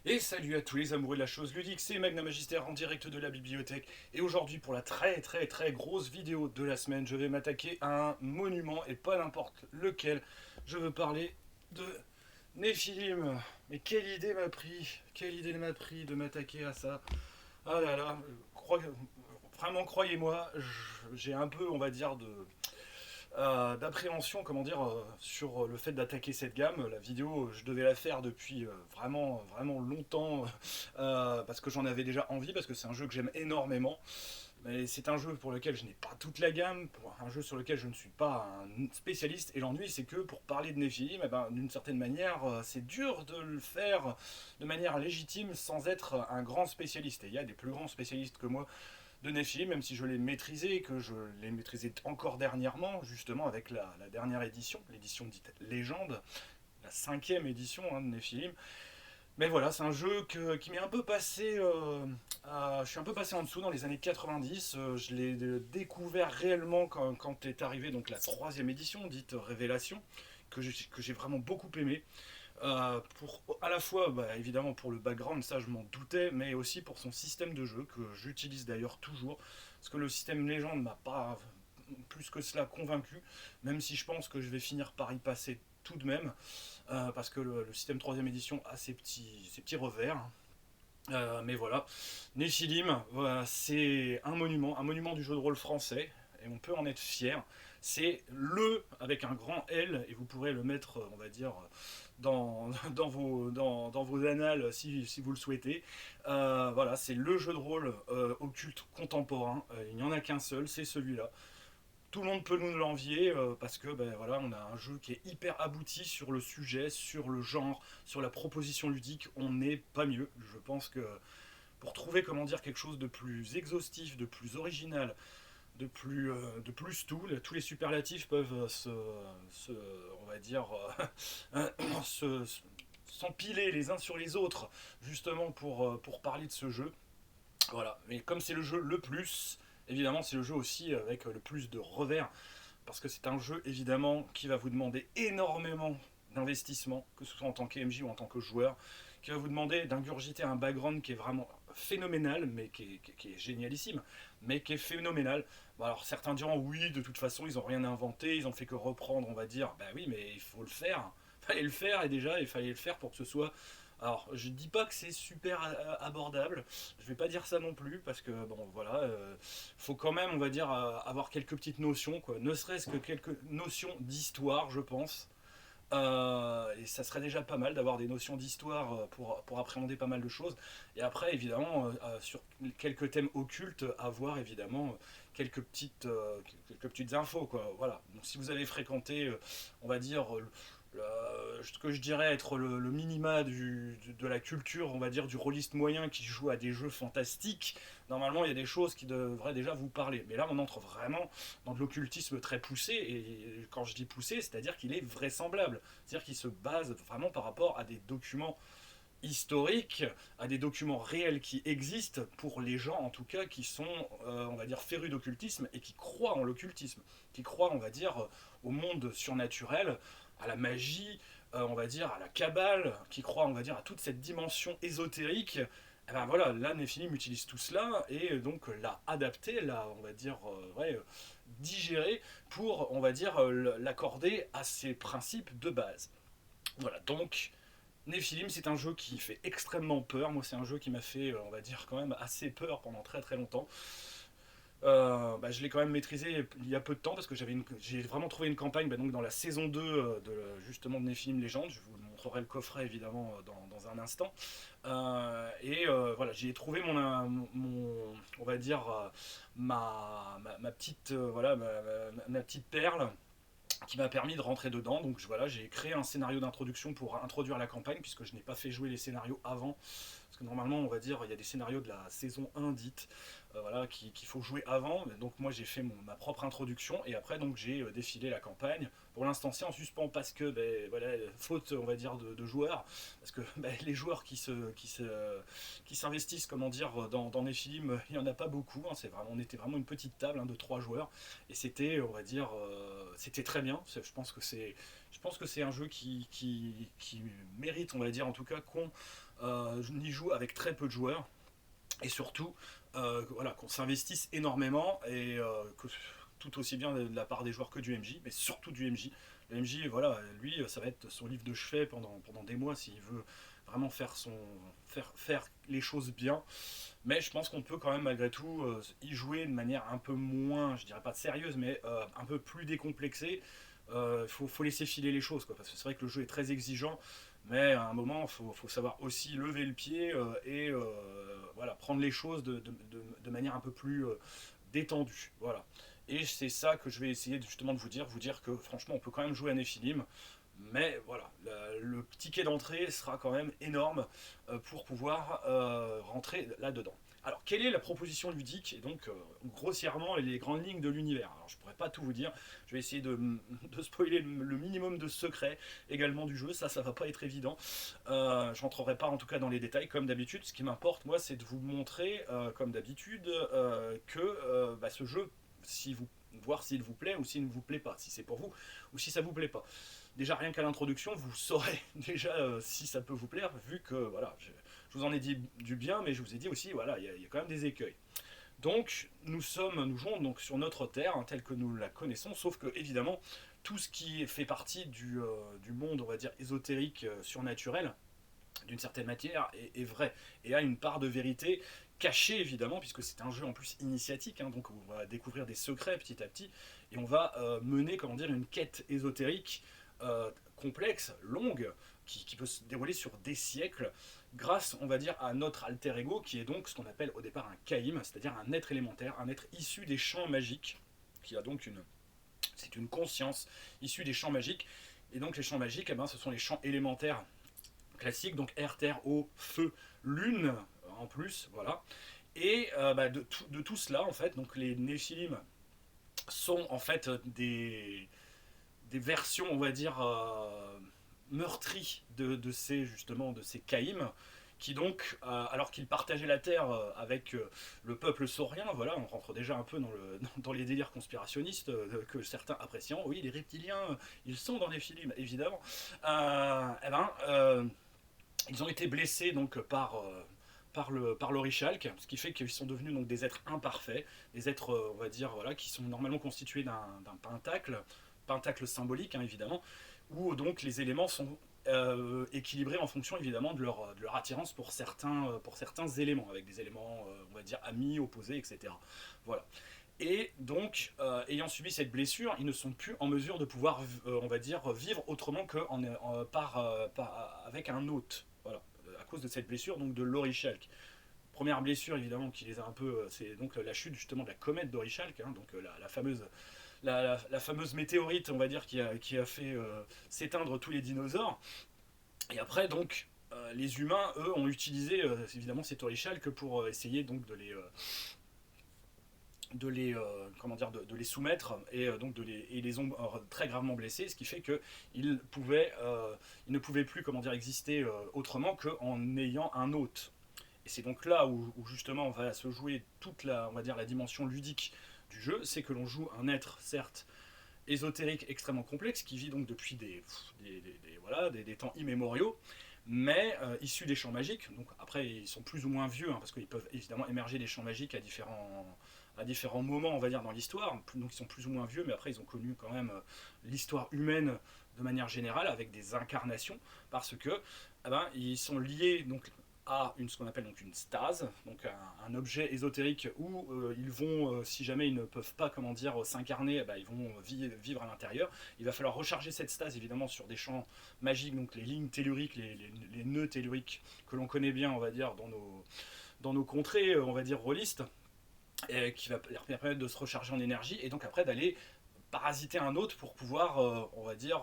Et salut à tous les amoureux de la chose ludique, c'est Magna Magister en direct de la bibliothèque. Et aujourd'hui, pour la très grosse vidéo de la semaine, je vais m'attaquer à un monument et pas n'importe lequel. Je veux parler de Néphilim. Mais quelle idée m'a pris, quelle idée m'a pris de m'attaquer à ça. Ah là là, vraiment croyez-moi, j'ai un peu, on va dire, d'appréhension, comment dire, sur le fait d'attaquer cette gamme. La vidéo, je devais la faire depuis vraiment longtemps, parce que j'en avais déjà envie, parce que c'est un jeu que j'aime énormément. Mais c'est un jeu pour lequel je n'ai pas toute la gamme, pour un jeu sur lequel je ne suis pas un spécialiste. Et l'ennui, c'est que pour parler de Nephilim, eh ben, d'une certaine manière, c'est dur de le faire de manière légitime sans être un grand spécialiste. Et il y a des plus grands spécialistes que moi de Nephilim, même si je l'ai maîtrisé, que je l'ai maîtrisé encore dernièrement, justement avec la dernière édition, l'édition dite Légende, la cinquième édition de Nephilim. Mais voilà, c'est un jeu qui m'est un peu passé. Je suis un peu passé en dessous dans les années 90. Je l'ai découvert réellement quand est arrivée donc la troisième édition, dite Révélation, que j'ai vraiment beaucoup aimé. À la fois, bah, évidemment, pour le background, ça je m'en doutais, mais aussi pour son système de jeu, que j'utilise d'ailleurs toujours. Parce que le système légende m'a pas plus que cela convaincu, même si je pense que je vais finir par y passer tout de même, parce que le système troisième édition a ses petits revers. Mais voilà, Nephilim, voilà, c'est un monument du jeu de rôle français, et on peut en être fier. C'est le, avec un grand L, et vous pourrez le mettre, on va dire, dans vos annales si vous le souhaitez. Voilà, c'est le jeu de rôle occulte contemporain. Il n'y en a qu'un seul, c'est celui-là. Tout le monde peut nous l'envier parce que ben, voilà, on a un jeu qui est hyper abouti sur le sujet, sur le genre, sur la proposition ludique. On n'est pas mieux. Je pense que pour trouver comment dire quelque chose de plus exhaustif, de plus original, de plus tout, tous les superlatifs peuvent on va dire, se, s'empiler les uns sur les autres justement pour parler de ce jeu. Voilà, mais comme c'est le jeu le plus, évidemment c'est le jeu aussi avec le plus de revers, parce que c'est un jeu évidemment qui va vous demander énormément d'investissement, que ce soit en tant qu'MJ ou en tant que joueur, qui va vous demander d'ingurgiter un background qui est vraiment phénoménal, mais qui est génialissime, mais qui est phénoménal. Bon, alors certains diront oui, de toute façon ils n'ont rien inventé, ils ont fait que reprendre, on va dire, bah oui, mais il faut le faire. Fallait le faire et déjà il fallait le faire pour que ce soit. Alors je dis pas que c'est super abordable, je vais pas dire ça non plus parce que bon voilà, faut quand même on va dire avoir quelques petites notions quoi, ne serait-ce que quelques notions d'histoire je pense. Et ça serait déjà pas mal d'avoir des notions d'histoire pour appréhender pas mal de choses. Et après, évidemment, sur quelques thèmes occultes, avoir évidemment quelques petites infos. Quoi. Voilà. Donc, si vous avez fréquenté, on va dire, ce que je dirais être le minima de la culture, on va dire, du rôliste moyen qui joue à des jeux fantastiques, normalement, il y a des choses qui devraient déjà vous parler. Mais là, on entre vraiment dans de l'occultisme très poussé, et quand je dis poussé, c'est-à-dire qu'il est vraisemblable, c'est-à-dire qu'il se base vraiment par rapport à des documents historiques, à des documents réels qui existent pour les gens en tout cas qui sont, on va dire, férus d'occultisme et qui croient en l'occultisme, qui croient, on va dire, au monde surnaturel, à la magie, on va dire, à la cabale, qui croient, on va dire, à toute cette dimension ésotérique. Et ben voilà, là, Nephilim utilise tout cela et donc l'a adapté, l'a, on va dire, ouais, digéré pour, on va dire, l'accorder à ses principes de base. Voilà, donc Nephilim, c'est un jeu qui fait extrêmement peur. Moi, c'est un jeu qui m'a fait, on va dire, quand même assez peur pendant très longtemps. Bah, je l'ai quand même maîtrisé il y a peu de temps parce que j'ai vraiment trouvé une campagne bah, donc dans la saison 2 justement de Nephilim Legends. Je vous montrerai le coffret évidemment dans un instant. Voilà, j'y ai trouvé on va dire, ma petite, voilà, ma petite perle qui m'a permis de rentrer dedans. Donc voilà, j'ai créé un scénario d'introduction pour introduire la campagne, puisque je n'ai pas fait jouer les scénarios avant. Parce que normalement, on va dire, il y a des scénarios de la saison 1 dite, voilà, qu'il faut jouer avant. Donc moi, j'ai fait ma propre introduction, et après, donc j'ai défilé la campagne. Pour l'instant, c'est en suspens parce que, ben, voilà, faute, on va dire, de joueurs. Parce que ben, les joueurs qui s'investissent, comment dire, dans les films, il n'y en a pas beaucoup. Hein, on était vraiment une petite table de 3 joueurs. Et c'était, on va dire, c'était très bien. Je pense que c'est un jeu qui mérite, on va dire, en tout cas, qu'on on y joue avec très peu de joueurs, et surtout voilà, qu'on s'investisse énormément, et que, tout aussi bien de la part des joueurs que du MJ, mais surtout du MJ. Le MJ, voilà, lui, ça va être son livre de chevet pendant des mois s'il veut vraiment faire les choses bien. Mais je pense qu'on peut quand même malgré tout y jouer de manière un peu moins, je dirais pas sérieuse, mais un peu plus décomplexée. Faut laisser filer les choses, quoi, parce que c'est vrai que le jeu est très exigeant, mais à un moment, faut savoir aussi lever le pied et voilà, prendre les choses de manière un peu plus détendue. Voilà. Et c'est ça que je vais essayer justement de vous dire que franchement, on peut quand même jouer à Nephilim, mais voilà, le ticket d'entrée sera quand même énorme pour pouvoir rentrer là-dedans. Alors, quelle est la proposition ludique et donc grossièrement les grandes lignes de l'univers? Alors, je pourrais pas tout vous dire, je vais essayer de spoiler le minimum de secrets également du jeu, ça va pas être évident. Je rentrerai pas en tout cas dans les détails comme d'habitude. Ce qui m'importe, moi, c'est de vous montrer, comme d'habitude, que bah, ce jeu, si vous, voir s'il vous plaît ou s'il ne vous plaît pas, si c'est pour vous ou si ça vous plaît pas. Déjà rien qu'à l'introduction, vous saurez déjà si ça peut vous plaire, vu que voilà, je vous en ai dit du bien, mais je vous ai dit aussi, voilà, il y a quand même des écueils. Donc nous jouons donc sur notre terre, hein, telle que nous la connaissons, sauf que évidemment tout ce qui fait partie du monde, on va dire ésotérique, surnaturel, d'une certaine matière, est vrai et a une part de vérité cachée évidemment, puisque c'est un jeu en plus initiatique, hein, donc on va découvrir des secrets petit à petit et on va mener, comment dire, une quête ésotérique complexe, longue, qui peut se dérouler sur des siècles, grâce, on va dire, à notre alter ego, qui est donc ce qu'on appelle au départ un Caïm, c'est-à-dire un être élémentaire, un être issu des champs magiques, qui a donc c'est une conscience issue des champs magiques. Et donc les champs magiques, eh ben, ce sont les champs élémentaires classiques, donc air, terre, eau, feu, lune, en plus, voilà. Et bah, de tout cela, en fait, donc les Néphilim sont en fait des versions, on va dire, meurtries justement de ces Caïms, qui donc, alors qu'ils partageaient la terre avec le peuple saurien, voilà, on rentre déjà un peu dans les délires conspirationnistes que certains apprécient. Oui, les reptiliens, ils sont dans les films, évidemment. Eh ben, ils ont été blessés donc par l'Orichalque, ce qui fait qu'ils sont devenus donc des êtres imparfaits, des êtres, on va dire, voilà, qui sont normalement constitués d'un pentacle symbolique, hein, évidemment, où donc les éléments sont équilibrés en fonction évidemment de leur attirance pour certains éléments, avec des éléments, on va dire, amis, opposés, etc. Voilà. Et donc, ayant subi cette blessure, ils ne sont plus en mesure de pouvoir, on va dire, vivre autrement avec un hôte. Voilà, à cause de cette blessure, donc de l'Orichalque. Première blessure, évidemment, qui les a un peu. C'est donc la chute, justement, de la comète d'Orichalque, hein, donc la fameuse. La fameuse météorite, on va dire, qui a fait s'éteindre tous les dinosaures. Et après, donc, les humains, eux, ont utilisé évidemment cet Orichalque pour essayer donc comment dire, de les soumettre et donc et les ont très gravement blessés, ce qui fait qu'ils ils ne pouvaient plus, comment dire, exister autrement qu'en ayant un hôte. Et c'est donc là où justement on va se jouer toute on va dire, la dimension ludique du jeu, c'est que l'on joue un être certes ésotérique extrêmement complexe qui vit donc depuis voilà, des temps immémoriaux, mais issus des champs magiques. Donc après ils sont plus ou moins vieux, hein, parce qu'ils peuvent évidemment émerger des champs magiques à différents moments, on va dire, dans l'histoire. Donc ils sont plus ou moins vieux, mais après ils ont connu quand même l'histoire humaine de manière générale avec des incarnations, parce que eh ben, ils sont liés donc à ce qu'on appelle donc une stase, donc un objet ésotérique où ils vont, si jamais ils ne peuvent pas, comment dire, s'incarner, eh ben, ils vont vivre à l'intérieur. Il va falloir recharger cette stase évidemment sur des champs magiques, donc les lignes telluriques, les nœuds telluriques que l'on connaît bien, on va dire, dans nos contrées, on va dire, rôlistes, qui va leur permettre de se recharger en énergie et donc après d'aller parasiter un autre pour pouvoir, on va dire,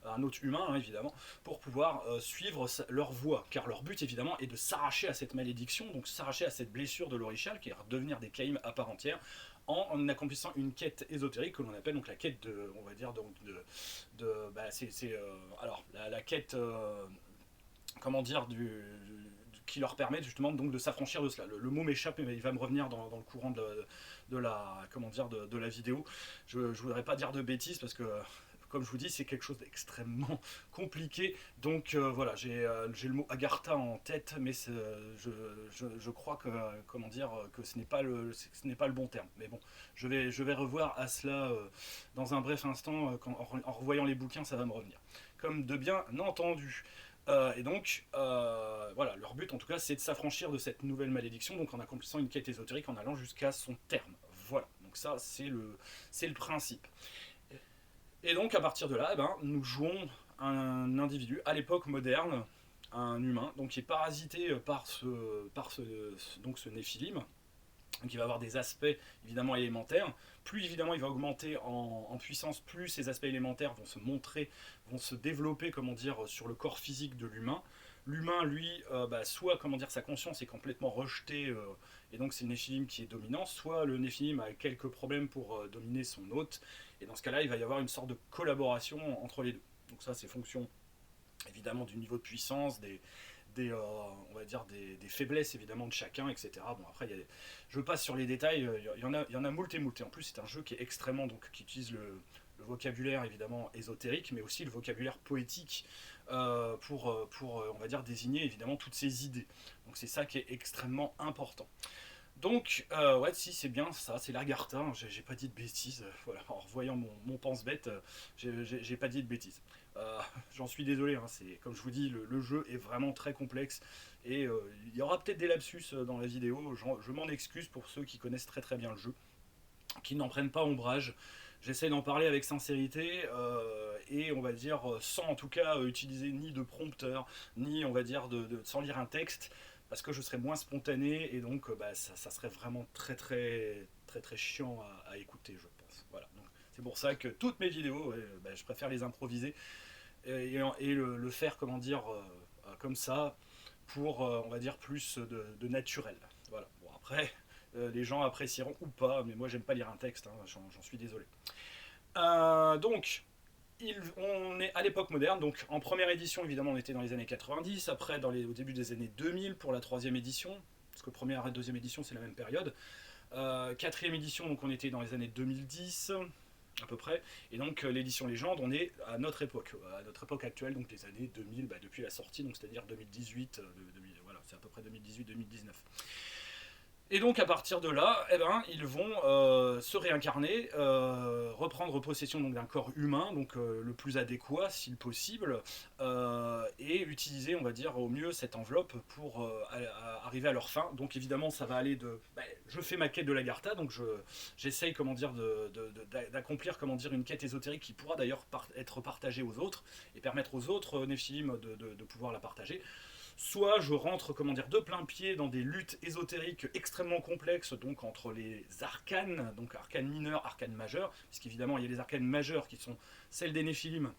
un autre humain, hein, évidemment, pour pouvoir suivre leur voie. Car leur but, évidemment, est de s'arracher à cette malédiction, donc s'arracher à cette blessure de l'Orichal, qui est devenir des Caïms à part entière, en accomplissant une quête ésotérique que l'on appelle donc la quête on va dire, donc bah, alors, la quête, comment dire, qui leur permet justement donc de s'affranchir de cela. Le mot m'échappe, mais il va me revenir dans le courant comment dire, de la vidéo. Je voudrais pas dire de bêtises parce que comme je vous dis, c'est quelque chose d'extrêmement compliqué. Donc voilà, j'ai le mot Agartha en tête, mais je crois que, comment dire, que ce n'est pas le bon terme. Mais bon, je vais revoir à cela dans un bref instant, en revoyant les bouquins, ça va me revenir. Comme de bien entendu. Et donc, voilà, leur but en tout cas, c'est de s'affranchir de cette nouvelle malédiction, donc en accomplissant une quête ésotérique en allant jusqu'à son terme. Voilà, donc ça, c'est le principe. Et donc, à partir de là, eh ben, nous jouons un individu, à l'époque moderne, un humain, donc qui est parasité donc ce néphilim, donc il va avoir des aspects évidemment élémentaires. Plus évidemment il va augmenter en puissance, plus ces aspects élémentaires vont se montrer, vont se développer, comment dire, sur le corps physique de l'humain. L'humain, lui, soit comment dire, sa conscience est complètement rejetée, et donc c'est le néphilim qui est dominant, soit le néphilim a quelques problèmes pour dominer son hôte, et dans ce cas-là, il va y avoir une sorte de collaboration entre les deux. Donc ça, c'est fonction évidemment du niveau de puissance, on va dire des faiblesses évidemment de chacun, etc. Bon après, je passe sur les détails, il y en a moult et moult. Et en plus, c'est un jeu qui est extrêmement, donc qui utilise le vocabulaire évidemment ésotérique, mais aussi le vocabulaire poétique on va dire, désigner évidemment toutes ces idées. Donc c'est ça qui est extrêmement important. Donc, ouais, si, c'est bien ça, c'est l'Agartha, hein, j'ai pas dit de bêtises, voilà, en revoyant mon pense-bête, j'ai pas dit de bêtises. J'en suis désolé, hein, comme je vous dis, le jeu est vraiment très complexe, et il y aura peut-être des lapsus dans la vidéo, je m'en excuse pour ceux qui connaissent très très bien le jeu, qui n'en prennent pas ombrage. J'essaie d'en parler avec sincérité, et on va dire sans en tout cas utiliser ni de prompteur, ni on va dire sans lire un texte, parce que je serais moins spontané, et donc ça serait vraiment très très très très chiant à écouter, je pense. Voilà. Donc c'est pour ça que toutes mes vidéos, je préfère les improviser et le faire, comment dire, comme ça, pour on va dire plus de naturel. Voilà. Bon après, les gens apprécieront ou pas, mais moi j'aime pas lire un texte, hein, j'en suis désolé. Donc on est à l'époque moderne, donc en première édition évidemment on était dans les années 90, après au début des années 2000 pour la troisième édition, parce que première et deuxième édition c'est la même période. Quatrième édition, donc on était dans les années 2010 à peu près, et donc l'édition Légende, on est à notre époque actuelle, donc les années 2000, depuis la sortie, donc c'est-à-dire 2018, voilà, c'est à peu près 2018-2019. Et donc à partir de là, ils vont se réincarner, reprendre possession d'un corps humain, donc le plus adéquat s'il possible, et utiliser, on va dire, au mieux cette enveloppe pour arriver à leur fin. Donc évidemment, ça va aller je fais ma quête de l'Agartha, donc j'essaye, comment dire, d'accomplir, comment dire, une quête ésotérique qui pourra d'ailleurs être partagée aux autres et permettre aux autres Néphilim de pouvoir la partager. Soit je rentre, comment dire, de plein pied dans des luttes ésotériques extrêmement complexes, donc entre les arcanes, donc arcanes mineures, arcanes majeures, puisqu'évidemment il y a les arcanes majeures qui sont celles des Néphilim,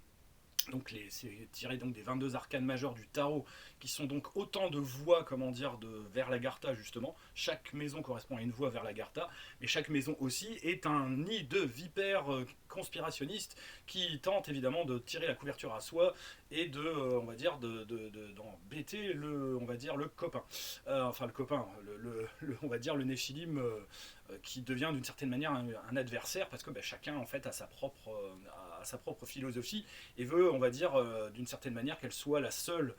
donc c'est tiré donc des 22 arcanes majeures du tarot, qui sont donc autant de voies, comment dire, vers l'Agartha justement. Chaque maison correspond à une voie vers l'Agartha, mais chaque maison aussi est un nid de vipères conspirationnistes qui tentent évidemment de tirer la couverture à soi et on va dire, d'embêter on va dire, le copain. Enfin le copain, on va dire le Néphilim, qui devient d'une certaine manière un adversaire, parce que chacun en fait a sa propre philosophie et veut, on va dire, d'une certaine manière qu'elle soit la seule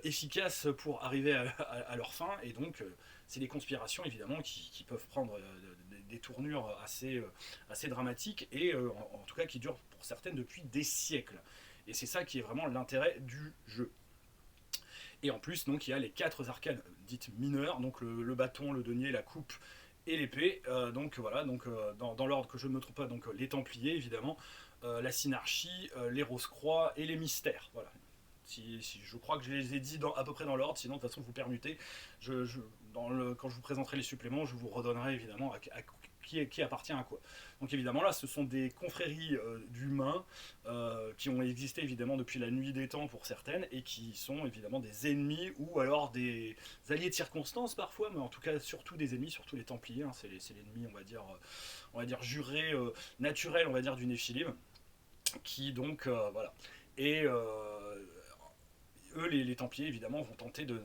efficace pour arriver à leur fin. Et donc c'est des conspirations évidemment qui peuvent prendre des tournures assez dramatiques, et en tout cas qui durent pour certaines depuis des siècles. Et c'est ça qui est vraiment l'intérêt du jeu. Et en plus, donc, il y a les 4 arcanes dites mineures, donc le bâton, le denier, la coupe et l'épée. Donc voilà, dans l'ordre que je ne me trompe pas, donc les Templiers évidemment, la Synarchie, les Rose-Croix et les Mystères. Voilà. Si je crois que je les ai dit à peu près dans l'ordre, sinon de toute façon vous permutez. Quand je vous présenterai les suppléments, je vous redonnerai évidemment qui appartient à quoi. Donc évidemment là, ce sont des confréries d'humains qui ont existé évidemment depuis la nuit des temps pour certaines, et qui sont évidemment des ennemis ou alors des alliés de circonstance parfois, mais en tout cas surtout des ennemis, surtout les Templiers. Hein, c'est l'ennemi, on va dire juré, naturel, on va dire, du Néphilim, qui donc voilà. Et eux, les Templiers, évidemment, vont tenter de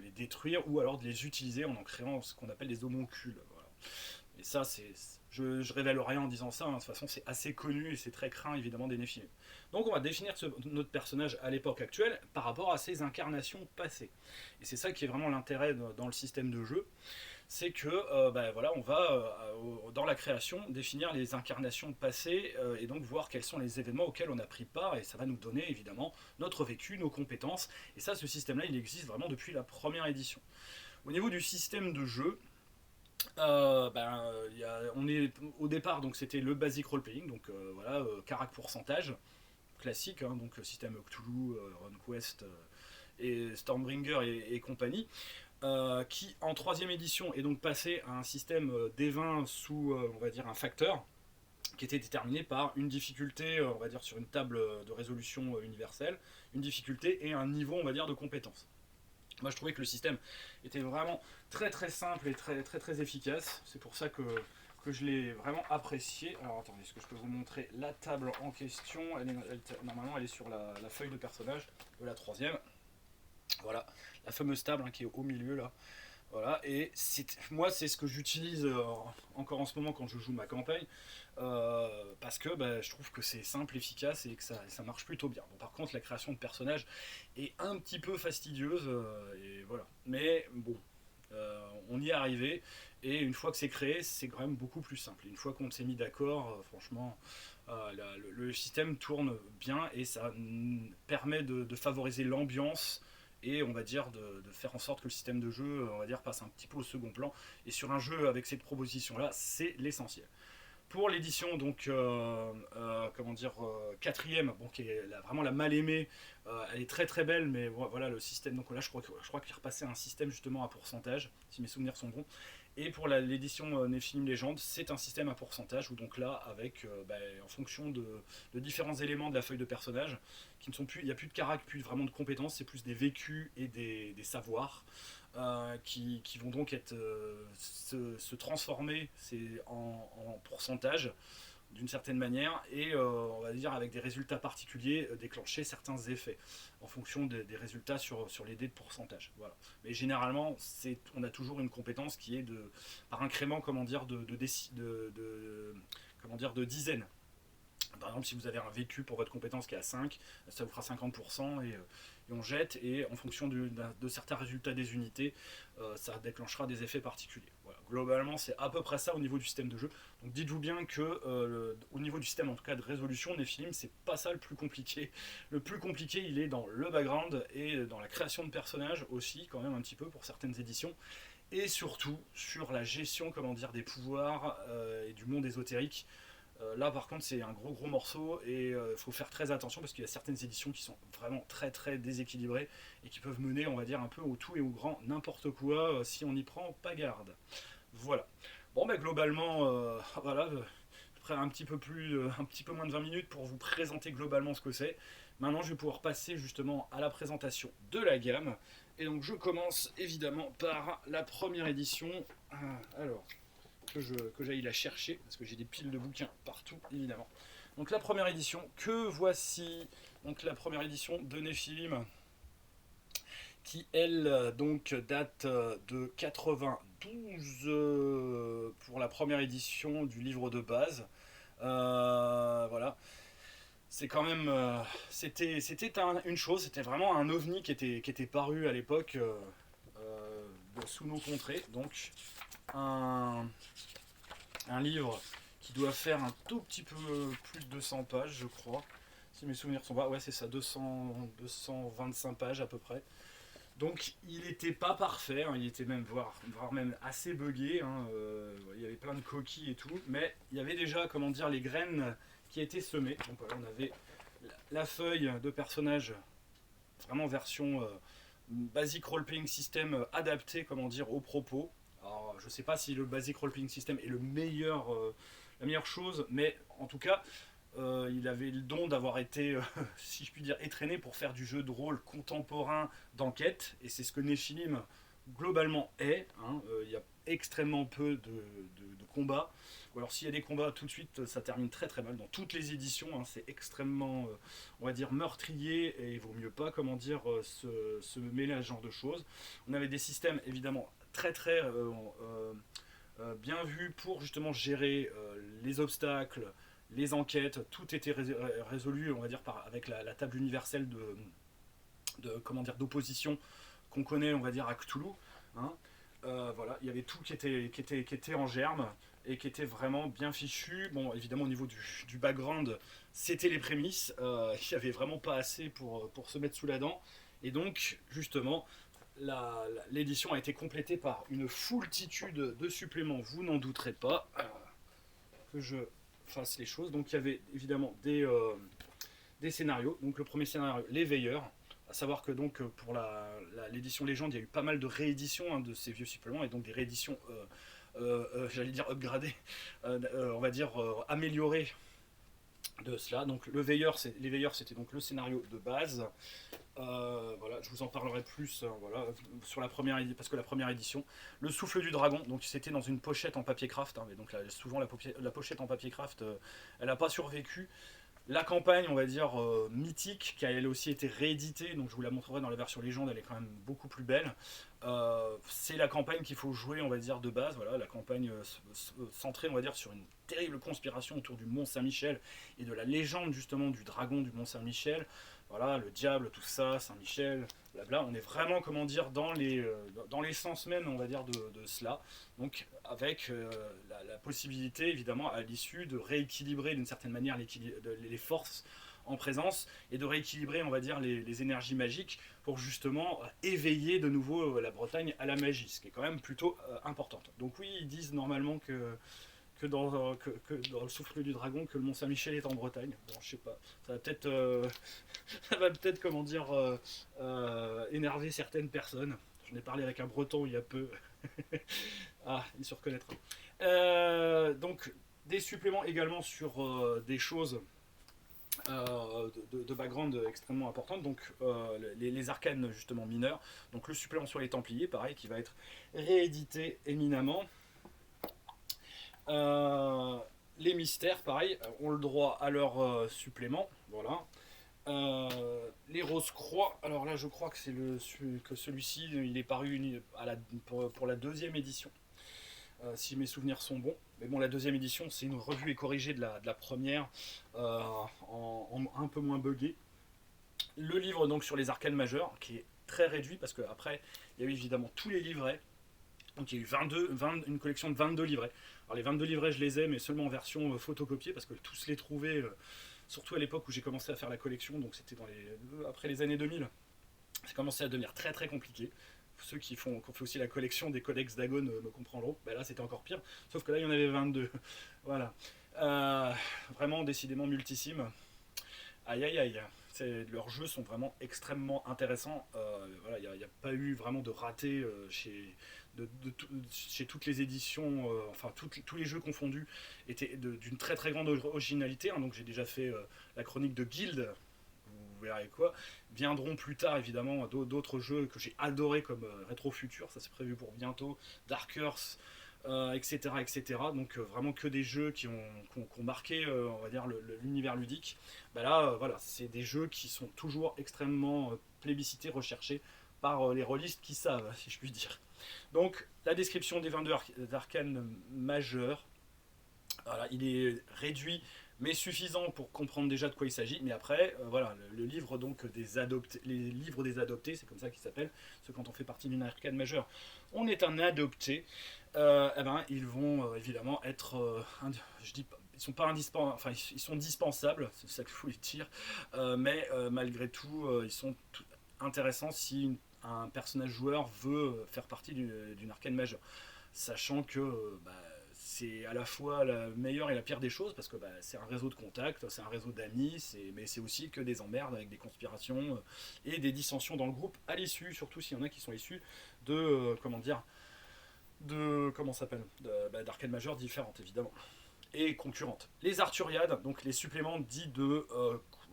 les détruire, ou alors de les utiliser en créant ce qu'on appelle des homoncules. Voilà. Et ça, je révèle rien en disant ça, hein. De toute façon c'est assez connu et c'est très craint évidemment des Néphilim. Donc on va définir notre personnage à l'époque actuelle par rapport à ses incarnations passées. Et c'est ça qui est vraiment l'intérêt dans le système de jeu, c'est que voilà, on va dans la création définir les incarnations passées et donc voir quels sont les événements auxquels on a pris part, et ça va nous donner évidemment notre vécu, nos compétences. Et ça, ce système-là, il existe vraiment depuis la première édition. Au niveau du système de jeu, on est au départ, donc c'était le basic role-playing, donc voilà, carac pourcentage classique, hein, donc système Cthulhu, RunQuest et Stormbringer et compagnie, qui en troisième édition est donc passé à un système D20 sous, on va dire, un facteur qui était déterminé par une difficulté, on va dire, sur une table de résolution universelle, une difficulté et un niveau, on va dire, de compétence. Moi, je trouvais que le système était vraiment très très simple et très très très efficace. C'est pour ça que je l'ai vraiment apprécié. Alors attendez, est-ce que je peux vous montrer la table en question? Normalement, elle est sur la feuille de personnage de la troisième. Voilà, la fameuse table, hein, qui est au milieu là. Voilà, et moi c'est ce que j'utilise encore en ce moment quand je joue ma campagne, parce que je trouve que c'est simple, efficace et que ça marche plutôt bien. Bon, par contre, la création de personnages est un petit peu fastidieuse, et voilà. Mais bon, on y est arrivé, et une fois que c'est créé, c'est quand même beaucoup plus simple. Et une fois qu'on s'est mis d'accord, franchement, le système tourne bien et ça permet de favoriser l'ambiance et on va dire de faire en sorte que le système de jeu, on va dire, passe un petit peu au second plan. Et sur un jeu avec cette proposition là, c'est l'essentiel. Pour l'édition, donc comment dire, quatrième, bon, qui est vraiment la mal aimée, elle est très très belle, mais voilà le système. Donc là, je crois qu'il est repassé à un système justement à pourcentage, si mes souvenirs sont bons. Et pour l'édition Nephilim Légende, c'est un système à pourcentage où donc là, avec en fonction de différents éléments de la feuille de personnage, qui ne sont plus, il n'y a plus de caractère, plus vraiment de compétences, c'est plus des vécus et des savoirs. Qui vont donc se transformer en pourcentage d'une certaine manière et on va dire avec des résultats particuliers déclencher certains effets en fonction des résultats sur les dés de pourcentage. Voilà. Mais généralement, on a toujours une compétence qui est par incrément, comment dire, de dizaines. Par exemple, si vous avez un vécu pour votre compétence qui est à 5, ça vous fera 50% et on jette, et en fonction de certains résultats des unités, ça déclenchera des effets particuliers. Voilà. Globalement, c'est à peu près ça au niveau du système de jeu. Donc dites-vous bien que au niveau du système, en tout cas de résolution, Nephilim, c'est pas ça le plus compliqué. Le plus compliqué, il est dans le background et dans la création de personnages aussi, quand même un petit peu pour certaines éditions. Et surtout sur la gestion, comment dire, des pouvoirs et du monde ésotérique. Là par contre c'est un gros morceau et il faut faire très attention parce qu'il y a certaines éditions qui sont vraiment très très déséquilibrées et qui peuvent mener, on va dire, un peu au tout et au grand n'importe quoi si on n'y prend pas garde. Voilà. Bon globalement voilà, après un petit peu moins de 20 minutes pour vous présenter globalement ce que c'est. Maintenant je vais pouvoir passer justement à la présentation de la gamme. Et donc je commence évidemment par la première édition. Alors, que j'aille la chercher, parce que j'ai des piles de bouquins partout, évidemment. Donc la première édition, que voici, donc la première édition de Nephilim, qui elle donc date de 92 pour la première édition du livre de base. Voilà. C'est quand même, c'était une chose, c'était vraiment un ovni qui était paru à l'époque sous nos contrées, donc un livre qui doit faire un tout petit peu plus de 200 pages, je crois. Si mes souvenirs sont bons, ouais, c'est ça, 225 pages à peu près. Donc il n'était pas parfait, hein, il était même voire même assez buggé, hein, il y avait plein de coquilles et tout, mais il y avait déjà, comment dire, les graines qui étaient semées. Donc voilà, on avait la feuille de personnage, vraiment version basic role-playing system adapté, comment dire, aux propos. Alors, je ne sais pas si le basic role-playing system est la meilleure chose, mais en tout cas, il avait le don d'avoir été, si je puis dire, étraîné pour faire du jeu de rôle contemporain d'enquête, et c'est ce que Nephilim globalement est. Hein. Il y a extrêmement peu de combats, ou alors s'il y a des combats tout de suite, ça termine très très mal. Dans toutes les éditions, hein, c'est extrêmement, on va dire, meurtrier, et il vaut mieux pas, comment dire, se mêler à ce genre de choses. On avait des systèmes évidemment très très bien vu pour justement gérer les obstacles, les enquêtes, tout était résolu, on va dire, avec la table universelle comment dire, d'opposition qu'on connaît, on va dire, à Cthulhu. Hein. Voilà, il y avait tout qui était en germe et qui était vraiment bien fichu. Bon, évidemment, au niveau du background, c'était les prémices. Il n'y avait vraiment pas assez pour se mettre sous la dent. Et donc, justement, l'édition a été complétée par une foultitude de suppléments, vous n'en douterez pas, que je fasse les choses. Donc, il y avait évidemment des scénarios. Donc, le premier scénario, Les Veilleurs. À savoir que donc pour l'édition Légende, il y a eu pas mal de rééditions hein, de ces vieux suppléments et donc des rééditions, j'allais dire upgradées, on va dire améliorées de cela. Donc Les Veilleurs, c'était donc le scénario de base. Voilà, je vous en parlerai plus voilà, sur la première édition, parce que la première édition, Le Souffle du Dragon, donc c'était dans une pochette en papier craft, hein, mais donc là, souvent la pochette en papier craft, elle n'a pas survécu. La campagne, on va dire, mythique, qui a elle aussi été rééditée, donc je vous la montrerai dans la version légende, elle est quand même beaucoup plus belle. C'est la campagne qu'il faut jouer, on va dire, de base. Voilà, la campagne centrée, on va dire, sur une terrible conspiration autour du Mont Saint-Michel et de la légende, justement, du dragon du Mont Saint-Michel. Voilà, le diable, tout ça, Saint-Michel, blabla. On est vraiment, comment dire, dans l'essence même, on va dire, de cela. Donc, avec la possibilité, évidemment, à l'issue, de rééquilibrer d'une certaine manière les forces en présence et de rééquilibrer, on va dire, les énergies magiques pour justement éveiller de nouveau la Bretagne à la magie, ce qui est quand même plutôt importante. Donc oui, ils disent normalement que dans le souffle du dragon, que le Mont Saint-Michel est en Bretagne. Bon, je sais pas, ça va peut-être, comment dire, énerver certaines personnes. J'en ai parlé avec un Breton il y a peu. Ah, il se reconnaîtra. Donc, des suppléments également sur des choses de background extrêmement importantes. Donc, les arcanes justement mineurs. Donc, le supplément sur les Templiers, pareil, qui va être réédité éminemment. Les mystères, pareil, ont le droit à leur supplément. Voilà. Les Rose-Croix, alors là je crois que celui-ci il est paru pour la deuxième édition, si mes souvenirs sont bons. Mais bon, la deuxième édition c'est une revue et corrigée de la première, un peu moins buggée. Le livre donc sur les arcanes majeures, qui est très réduit parce qu'après il y a eu évidemment tous les livrets. Donc il y a eu une collection de 22 livrets. Alors les 22 livrets je les ai, mais seulement en version photocopiée parce que tous les trouver. Surtout à l'époque où j'ai commencé à faire la collection, donc c'était après les années 2000, ça commençait à devenir très très compliqué. Ceux qui ont fait aussi la collection des codex Dagon me comprendront. Ben là c'était encore pire, sauf que là il y en avait 22. Voilà. Vraiment décidément multissime. Aïe aïe aïe. Leurs jeux sont vraiment extrêmement intéressants. Voilà, il n'y a pas eu vraiment de raté chez toutes les éditions, enfin tous les jeux confondus étaient d'une très très grande originalité. Hein. Donc j'ai déjà fait la chronique de Guild, vous verrez quoi. Viendront plus tard évidemment d'autres jeux que j'ai adorés comme Retro Future, ça c'est prévu pour bientôt, Dark Earth, etc., etc. Donc vraiment que des jeux qui ont marqué, on va dire, l'univers ludique. Bah là, voilà, c'est des jeux qui sont toujours extrêmement plébiscités, recherchés par les rôlistes qui savent, si je puis dire. Donc la description des 22 arcanes majeurs, voilà, il est réduit mais suffisant pour comprendre déjà de quoi il s'agit. Mais après, voilà, le livre donc des adoptés, les livres des adoptés, c'est comme ça qu'ils s'appellent. Parce que quand on fait partie d'une arcane majeure, on est un adopté. Eh ben, ils vont évidemment être, je dis pas, ils sont pas indispensables, enfin ils sont dispensables, c'est ça que je voulais dire. Mais malgré tout, ils sont intéressants si un personnage joueur veut faire partie d'une arcane majeure, sachant que bah, c'est à la fois la meilleure et la pire des choses parce que bah, c'est un réseau de contacts, c'est un réseau d'amis, mais c'est aussi que des emmerdes avec des conspirations et des dissensions dans le groupe à l'issue, surtout s'il y en a qui sont issus de comment dire, comment ça s'appelle, d'arcades majeures différentes évidemment et concurrentes. Les Arthuriades, donc les suppléments dits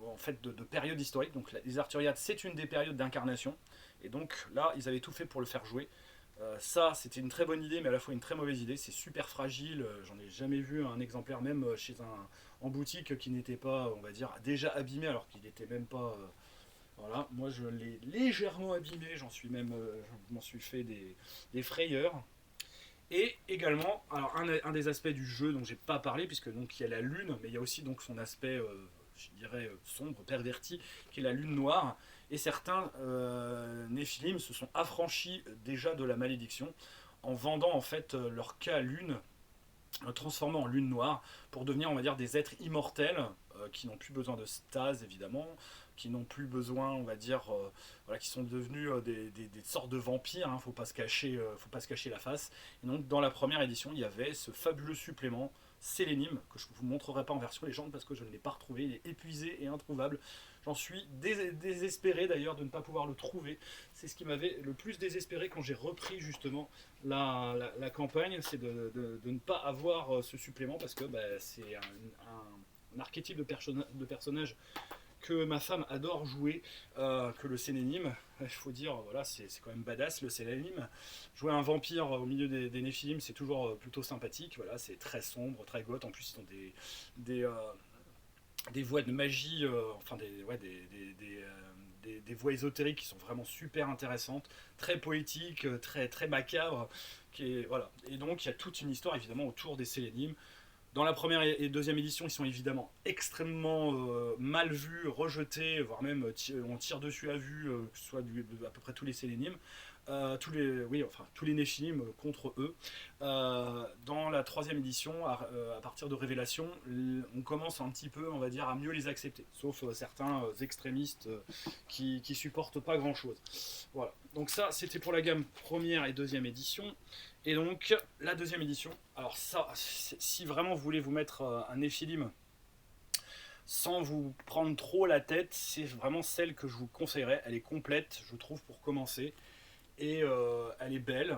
en fait de période historique. Donc les Arthuriades, c'est une des périodes d'incarnation et donc là ils avaient tout fait pour le faire jouer. Ça, c'était une très bonne idée, mais à la fois une très mauvaise idée. C'est super fragile. J'en ai jamais vu un exemplaire, même en boutique, qui n'était pas, on va dire, déjà abîmé, alors qu'il n'était même pas. Voilà, moi je l'ai légèrement abîmé. Je m'en suis fait des frayeurs. Et également, alors un des aspects du jeu dont j'ai pas parlé, puisque donc il y a la lune, mais il y a aussi donc son aspect, je dirais, sombre, perverti, qui est la lune noire. Et certains Néphilim se sont affranchis déjà de la malédiction en vendant en fait leur cas lune, transformés en lune noire, pour devenir, on va dire, des êtres immortels, qui n'ont plus besoin de stase évidemment, qui n'ont plus besoin, on va dire, voilà, qui sont devenus des sortes de vampires, hein, faut pas se cacher la face. Et donc dans la première édition, il y avait ce fabuleux supplément Sélénime, que je ne vous montrerai pas en version légende parce que je ne l'ai pas retrouvé, il est épuisé et introuvable. J'en suis désespéré d'ailleurs de ne pas pouvoir le trouver. C'est ce qui m'avait le plus désespéré quand j'ai repris justement la campagne, c'est de ne pas avoir ce supplément parce que bah, c'est un archétype de personnage que ma femme adore jouer, que le Sélénime. Il faut dire, voilà, c'est quand même badass le Sélénime. Jouer un vampire au milieu des Néphilim, c'est toujours plutôt sympathique. Voilà, c'est très sombre, très goth. En plus, ils ont des, euh, des voies de magie, enfin ouais, des voies ésotériques qui sont vraiment super intéressantes, très poétiques, très macabres. Voilà. Et donc, il y a toute une histoire évidemment autour des Sélénimes. Dans la première et deuxième édition, ils sont évidemment extrêmement mal vus, rejetés, voire même on tire dessus à vue, que ce soit à peu près tous les Sélénimes, tous les Néphilim contre eux. Dans la troisième édition, à partir de Révélation, on commence un petit peu, on va dire, à mieux les accepter, sauf certains extrémistes qui supportent pas grand-chose. Voilà. Donc ça, c'était pour la gamme première et deuxième édition. Et donc, la deuxième édition, alors ça, si vraiment vous voulez vous mettre un Néphilim sans vous prendre trop la tête, c'est vraiment celle que je vous conseillerais. Elle est complète, je trouve, pour commencer. Et elle est belle.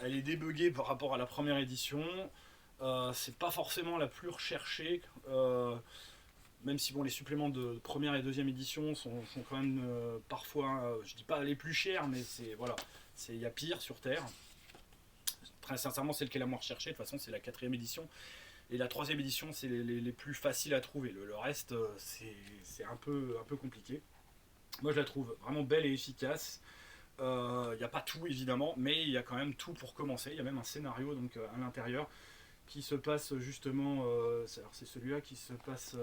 Elle est débuggée par rapport à la première édition. C'est pas forcément la plus recherchée. Même si bon, les suppléments de première et deuxième édition sont quand même parfois, je dis pas les plus chers, mais c'est voilà, il y a pire sur Terre. Très sincèrement, celle qui est la moins recherchée, de toute façon, c'est la quatrième édition. Et la troisième édition, c'est les plus faciles à trouver. Le reste, c'est un peu compliqué. Moi, je la trouve vraiment belle et efficace. Il n'y a pas tout, évidemment, mais il y a quand même tout pour commencer. Il y a même un scénario donc, à l'intérieur qui se passe justement. Alors, c'est celui-là qui se passe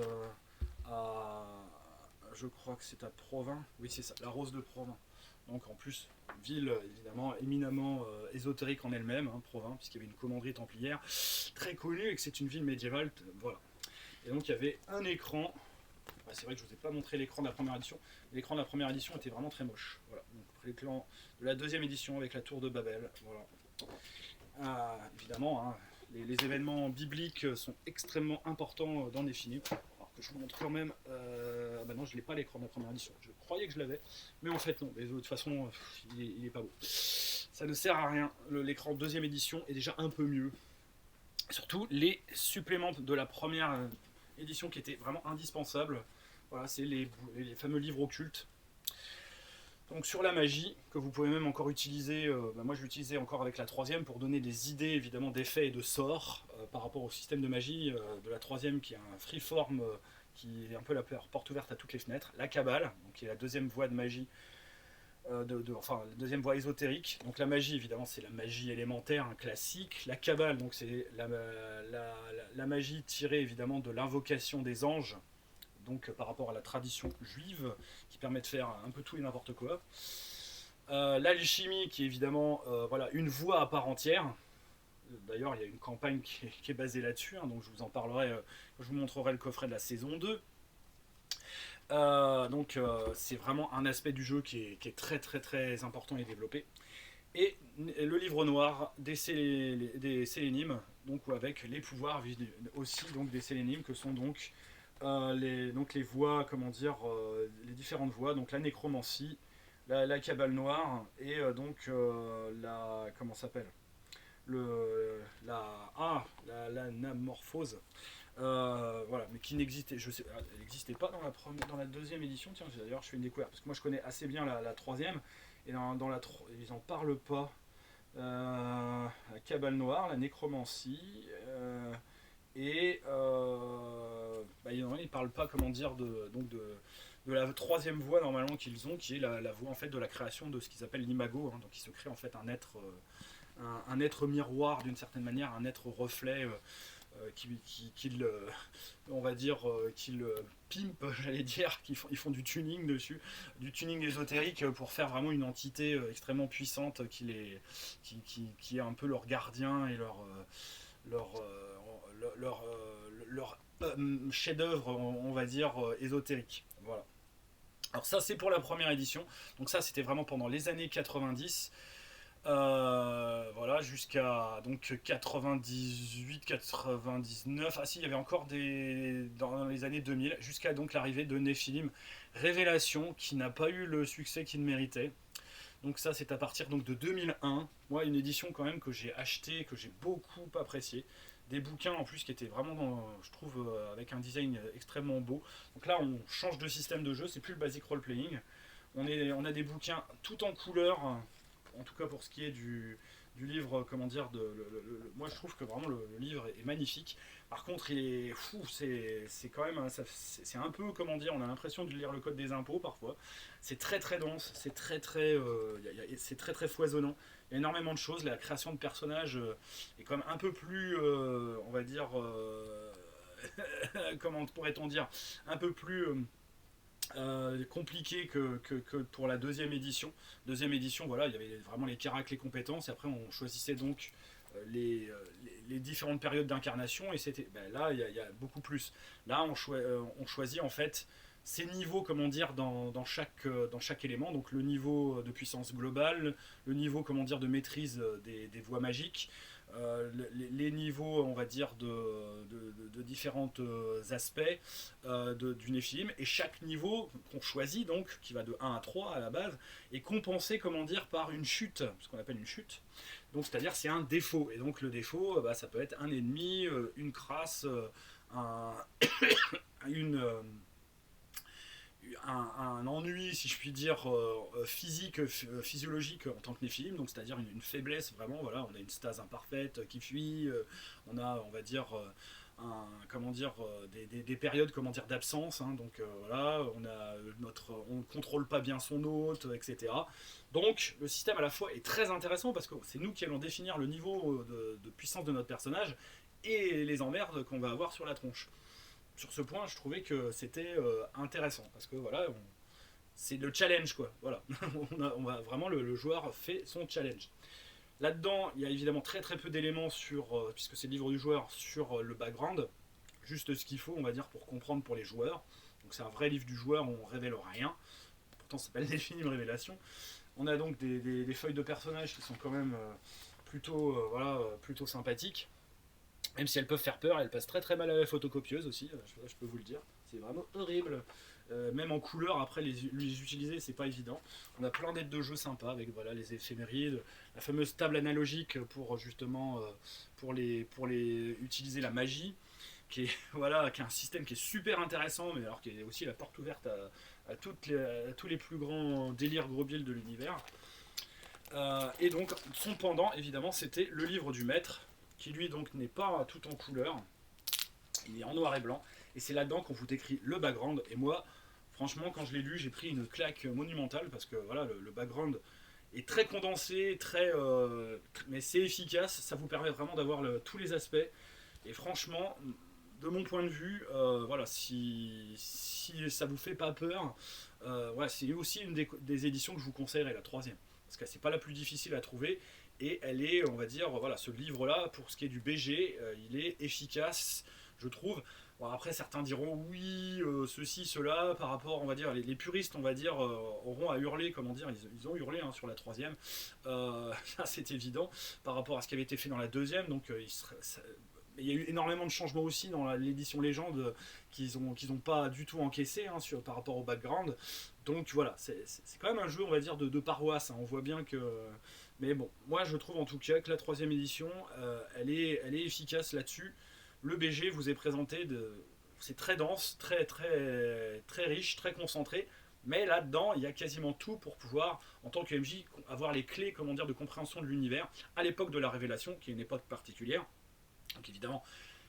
à. Je crois que c'est à Provins. Oui, c'est ça, la Rose de Provins. Donc en plus, ville évidemment éminemment ésotérique en elle-même, hein, Provins, puisqu'il y avait une commanderie templière très connue et que c'est une ville médiévale. Voilà. Et donc il y avait un écran. C'est vrai que je ne vous ai pas montré l'écran de la première édition. L'écran de la première édition était vraiment très moche. Voilà. Donc l'écran de la deuxième édition avec la tour de Babel. Voilà. Évidemment, hein, les événements bibliques sont extrêmement importants dans Néphilim. Alors que je vous montre quand même. Bah non, je l'ai pas l'écran de la première édition. Je croyais que je l'avais, mais en fait non. Mais de toute façon, il est pas beau. Ça ne sert à rien. L'écran de deuxième édition est déjà un peu mieux. Surtout les suppléments de la première édition qui étaient vraiment indispensables. Voilà, c'est les fameux livres occultes. Donc sur la magie, que vous pouvez même encore utiliser, moi je l'utilisais encore avec la troisième pour donner des idées évidemment d'effets et de sorts par rapport au système de magie de la troisième qui est un freeform qui est un peu la porte ouverte à toutes les fenêtres. La Kabbale, donc, qui est la deuxième voie de magie, enfin la deuxième voie ésotérique. Donc la magie évidemment c'est la magie élémentaire, un classique. La Kabbale donc c'est la magie tirée évidemment de l'invocation des anges, donc par rapport à la tradition juive, qui permet de faire un peu tout et n'importe quoi. L'alchimie, qui est évidemment voilà, une voie à part entière. D'ailleurs, il y a une campagne qui est basée là-dessus, hein, donc je vous en parlerai, je vous montrerai le coffret de la saison 2. Donc c'est vraiment un aspect du jeu qui est très important et développé. Et le livre noir des Sélénimes, donc avec les pouvoirs aussi donc des Sélénimes, que sont donc les voies, comment dire, les différentes voies, donc la nécromancie, la Kabbale noire et la comment s'appelle l'anamorphose. Voilà, mais qui n'existait, elle n'existait pas dans la deuxième édition. Tiens, d'ailleurs, je fais une découverte parce que moi je connais assez bien la troisième et ils en parlent pas. La Kabbale noire, la nécromancie ils ne parlent pas, comment dire, de la troisième voie normalement qu'ils ont, qui est la voie en fait de la création de ce qu'ils appellent l'imago, hein, donc il se crée en fait un être un être miroir d'une certaine manière, un être reflet on va dire, qu'ils pimp, j'allais dire, ils font du tuning dessus, du tuning ésotérique pour faire vraiment une entité extrêmement puissante qui est un peu leur gardien et leur, leur chef-d'œuvre, on va dire, ésotérique. Voilà. Alors ça c'est pour la première édition, donc ça c'était vraiment pendant les années 90. Voilà, jusqu'à donc 98, 99. Ah si, il y avait encore des dans les années 2000, jusqu'à donc l'arrivée de Nephilim Révélation, qui n'a pas eu le succès qu'il méritait. Donc ça, c'est à partir donc de 2001. Moi, une édition quand même que j'ai acheté, que j'ai beaucoup apprécié. Des bouquins en plus qui étaient vraiment, je trouve, avec un design extrêmement beau. Donc là, on change de système de jeu, c'est plus le basic role playing. On a des bouquins tout en couleur, en tout cas pour ce qui est du livre, comment dire, moi je trouve que vraiment le livre est magnifique. Par contre, il est fou, c'est quand même, c'est un peu, comment dire, on a l'impression de lire le code des impôts parfois. C'est très très dense, c'est très très foisonnant. Il y a énormément de choses, la création de personnages est quand même un peu plus, on va dire, comment pourrait-on dire, un peu plus compliqué que pour la deuxième édition. Deuxième édition, voilà, il y avait vraiment les caracs, les compétences, et après on choisissait donc les différentes périodes d'incarnation, et c'était là il y a beaucoup plus. Là on choisit en fait ces niveaux, comment dire, dans chaque élément, donc le niveau de puissance globale, le niveau, comment dire, de maîtrise des voies magiques, les niveaux, on va dire, de différents aspects du Néphilim, et chaque niveau qu'on choisit, donc, qui va de 1 à 3 à la base, est compensé, comment dire, par une chute, ce qu'on appelle une chute. Donc, c'est-à-dire, c'est un défaut. Et donc, le défaut, ça peut être un ennemi, une crasse, un, une. Un ennui, si je puis dire, physique, physiologique en tant que néphilim, donc c'est-à-dire une faiblesse vraiment, voilà, on a une stase imparfaite qui fuit, on a, on va dire, comment dire, des périodes, comment dire, d'absence, hein, donc voilà, on ne contrôle pas bien son hôte, etc. Donc le système à la fois est très intéressant parce que c'est nous qui allons définir le niveau de puissance de notre personnage et les emmerdes qu'on va avoir sur la tronche. Sur ce point, je trouvais que c'était intéressant parce que voilà, c'est le challenge quoi. Voilà, on va vraiment le joueur fait son challenge. Là-dedans, il y a évidemment très très peu d'éléments sur, puisque c'est le livre du joueur, sur le background, juste ce qu'il faut, on va dire, pour comprendre pour les joueurs. Donc c'est un vrai livre du joueur, on révèle rien. Pourtant, ça s'appelle Delphine Révélation. On a donc des feuilles de personnages qui sont quand même plutôt, voilà, plutôt sympathiques. Même si elles peuvent faire peur, elles passent très très mal à la photocopieuse aussi, je peux vous le dire. C'est vraiment horrible. Même en couleur, après les utiliser, c'est pas évident. On a plein d'aides de jeu sympas avec voilà, les éphémérides, la fameuse table analogique pour justement pour les utiliser la magie, qui est, voilà, qui est un système qui est super intéressant, mais alors qui est aussi la porte ouverte à tous les plus grands délires grobiels de l'univers. Et donc son pendant, évidemment, c'était le livre du maître, qui lui donc n'est pas tout en couleur, il est en noir et blanc, et c'est là-dedans qu'on vous décrit le background. Et moi, franchement, quand je l'ai lu, j'ai pris une claque monumentale parce que voilà, le background est très condensé, mais c'est efficace, ça vous permet vraiment d'avoir tous les aspects. Et franchement, de mon point de vue, voilà, si ça vous fait pas peur, voilà, c'est aussi une des éditions que je vous conseillerais, la troisième, parce que c'est pas la plus difficile à trouver. Et elle est, on va dire, voilà, ce livre-là, pour ce qui est du BG, il est efficace, je trouve. Bon, après, certains diront oui, ceci, cela, par rapport, on va dire, les puristes, on va dire, auront à hurler, comment dire, ils ont hurlé hein, sur la troisième. Ça, c'est évident, par rapport à ce qui avait été fait dans la deuxième. Donc, il y a eu énormément de changements aussi dans l'édition Légende qu'ils ont pas du tout encaissé hein, par rapport au background. Donc voilà, c'est quand même un jeu, on va dire, de paroisse. Hein. On voit bien que. Mais bon, moi je trouve en tout cas que la troisième édition, elle est efficace là-dessus. Le BG vous est présenté, c'est très dense, très, très, très riche, très concentré. Mais là-dedans, il y a quasiment tout pour pouvoir, en tant que MJ, avoir les clés, comment dire, de compréhension de l'univers à l'époque de la Révélation, qui est une époque particulière. Donc évidemment,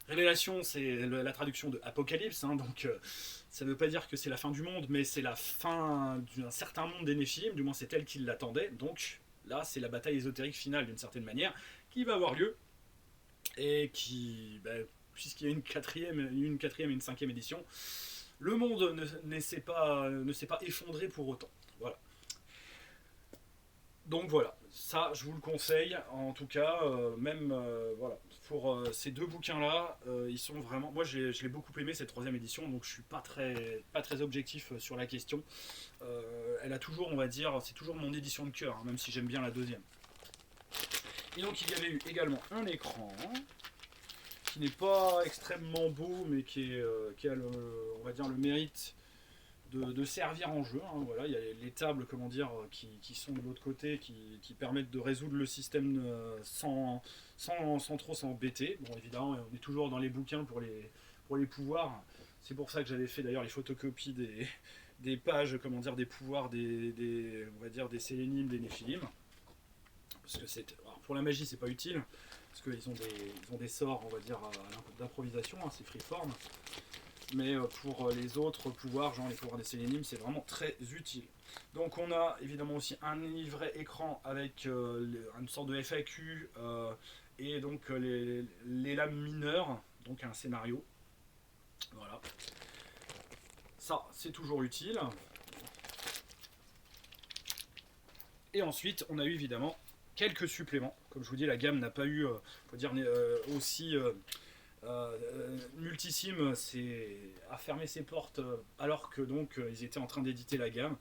Révélation, c'est la traduction de Apocalypse, hein, donc ça ne veut pas dire que c'est la fin du monde, mais c'est la fin d'un certain monde des Néphilim, du moins c'est elle qui l'attendait, donc Là, c'est la bataille ésotérique finale d'une certaine manière qui va avoir lieu et qui, puisqu'il y a une quatrième et une cinquième édition, le monde ne s'est pas effondré pour autant. Voilà. Donc voilà, ça je vous le conseille, en tout cas, même voilà, pour ces deux bouquins-là, ils sont vraiment... Moi je l'ai beaucoup aimé cette troisième édition, donc je suis pas très objectif sur la question. Elle a toujours, on va dire, c'est toujours mon édition de cœur, hein, même si j'aime bien la deuxième. Et donc il y avait eu également un écran, qui n'est pas extrêmement beau, mais qui a on va dire, le mérite de servir en jeu. Hein, voilà, il y a les tables, comment dire, qui sont de l'autre côté, qui permettent de résoudre le système sans trop s'embêter. Bon, évidemment, on est toujours dans les bouquins pour les pouvoirs. C'est pour ça que j'avais fait d'ailleurs les photocopies des pages, comment dire, des pouvoirs, on va dire, des sélénimes, des néphilim. Parce que pour la magie, c'est pas utile, parce qu'ils ont des sorts, on va dire, d'improvisation, hein, c'est freeform. Mais pour les autres pouvoirs, genre les pouvoirs des sélénimes, c'est vraiment très utile. Donc on a évidemment aussi un livret écran avec une sorte de FAQ et donc les lames mineures, donc un scénario. Voilà. Ça, c'est toujours utile. Et ensuite, on a eu évidemment quelques suppléments. Comme je vous dis, la gamme n'a pas eu, faut dire, aussi Multisim a fermé ses portes alors que donc ils étaient en train d'éditer la gamme.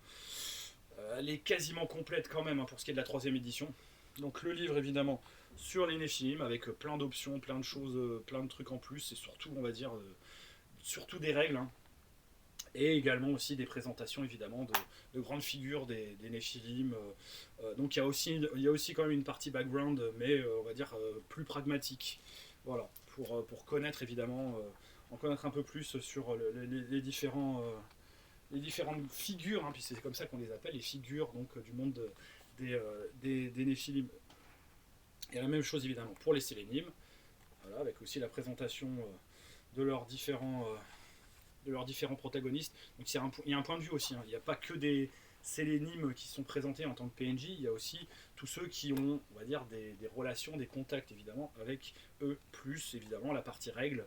Elle est quasiment complète quand même, hein, pour ce qui est de la troisième édition. Donc le livre évidemment sur les Néphilim avec plein d'options, plein de choses, plein de trucs en plus et surtout on va dire surtout des règles. Hein. Et également aussi des présentations évidemment de grandes figures des Néphilim. Donc il y a aussi quand même une partie background, mais on va dire plus pragmatique. Voilà, pour connaître évidemment, en connaître un peu plus sur les différentes figures, hein, puis c'est comme ça qu'on les appelle, les figures donc, du monde des Néphilim. Et la même chose évidemment pour les Sélénimes, voilà, avec aussi la présentation de leurs différents protagonistes. Donc il y a un point de vue aussi, hein. Il n'y a pas que des Sélénimes qui sont présentés en tant que PNJ, il y a aussi tous ceux qui ont, on va dire, des relations, des contacts évidemment avec eux, plus évidemment la partie règles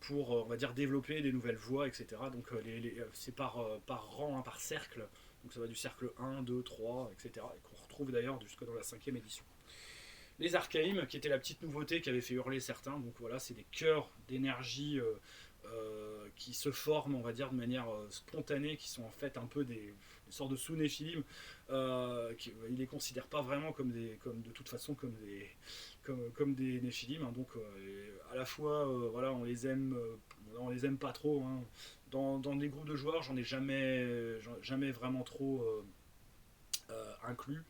pour, on va dire, développer des nouvelles voies, etc. Donc c'est par rang, hein, par cercle, donc ça va du cercle 1, 2, 3, etc. Et qu'on retrouve d'ailleurs jusque dans la 5e édition. Les Archaïm, qui était la petite nouveauté qui avait fait hurler certains, donc voilà, c'est des cœurs d'énergie qui se forment, on va dire, de manière spontanée, qui sont en fait un peu des sortes de sous-néphilim. Ils les considèrent pas vraiment de toute façon comme des néphilim. Hein, donc à la fois, voilà, on les aime pas trop. Hein. Dans des groupes de joueurs, j'en ai jamais vraiment trop inclus.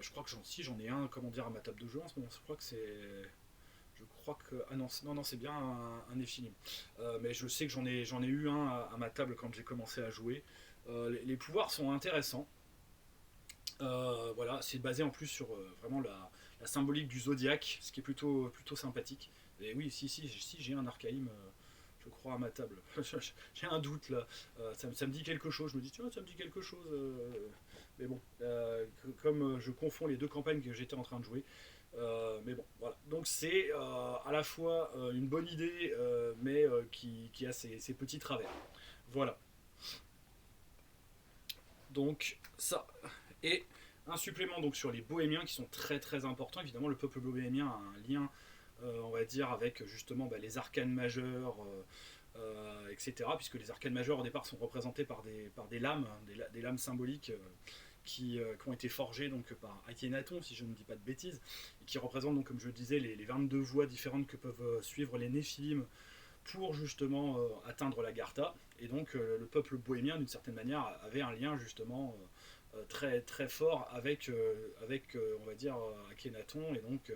Je crois que j'en ai un, comment dire, à ma table de jeu en ce moment. Je crois que c'est. Je crois que. Ah non, c'est bien un Néphilim. Mais je sais que j'en ai eu un à ma table quand j'ai commencé à jouer. Les pouvoirs sont intéressants. Voilà, c'est basé en plus sur vraiment la symbolique du zodiaque, ce qui est plutôt sympathique. Et oui, si j'ai un Archaïm, je crois, à ma table. J'ai un doute là. Ça me dit quelque chose. Je me dis, tu vois, ça me dit quelque chose. Mais bon, comme je confonds les deux campagnes que j'étais en train de jouer. Mais bon, voilà. Donc c'est à la fois une bonne idée, mais qui a ses petits travers. Voilà. Donc ça. Et un supplément donc sur les bohémiens qui sont très très importants. Évidemment, le peuple bohémien a un lien, on va dire, avec justement les arcanes majeures, etc. Puisque les arcanes majeures au départ sont représentés par des lames, hein, des lames symboliques. Qui ont été forgées donc, par Akhenaton, si je ne dis pas de bêtises, et qui représentent, donc, comme je le disais, les 22 voies différentes que peuvent suivre les Néphilim pour justement atteindre la Gartha. Et donc le peuple bohémien, d'une certaine manière, avait un lien justement très, très fort avec on va dire, Akhenaton. Et donc,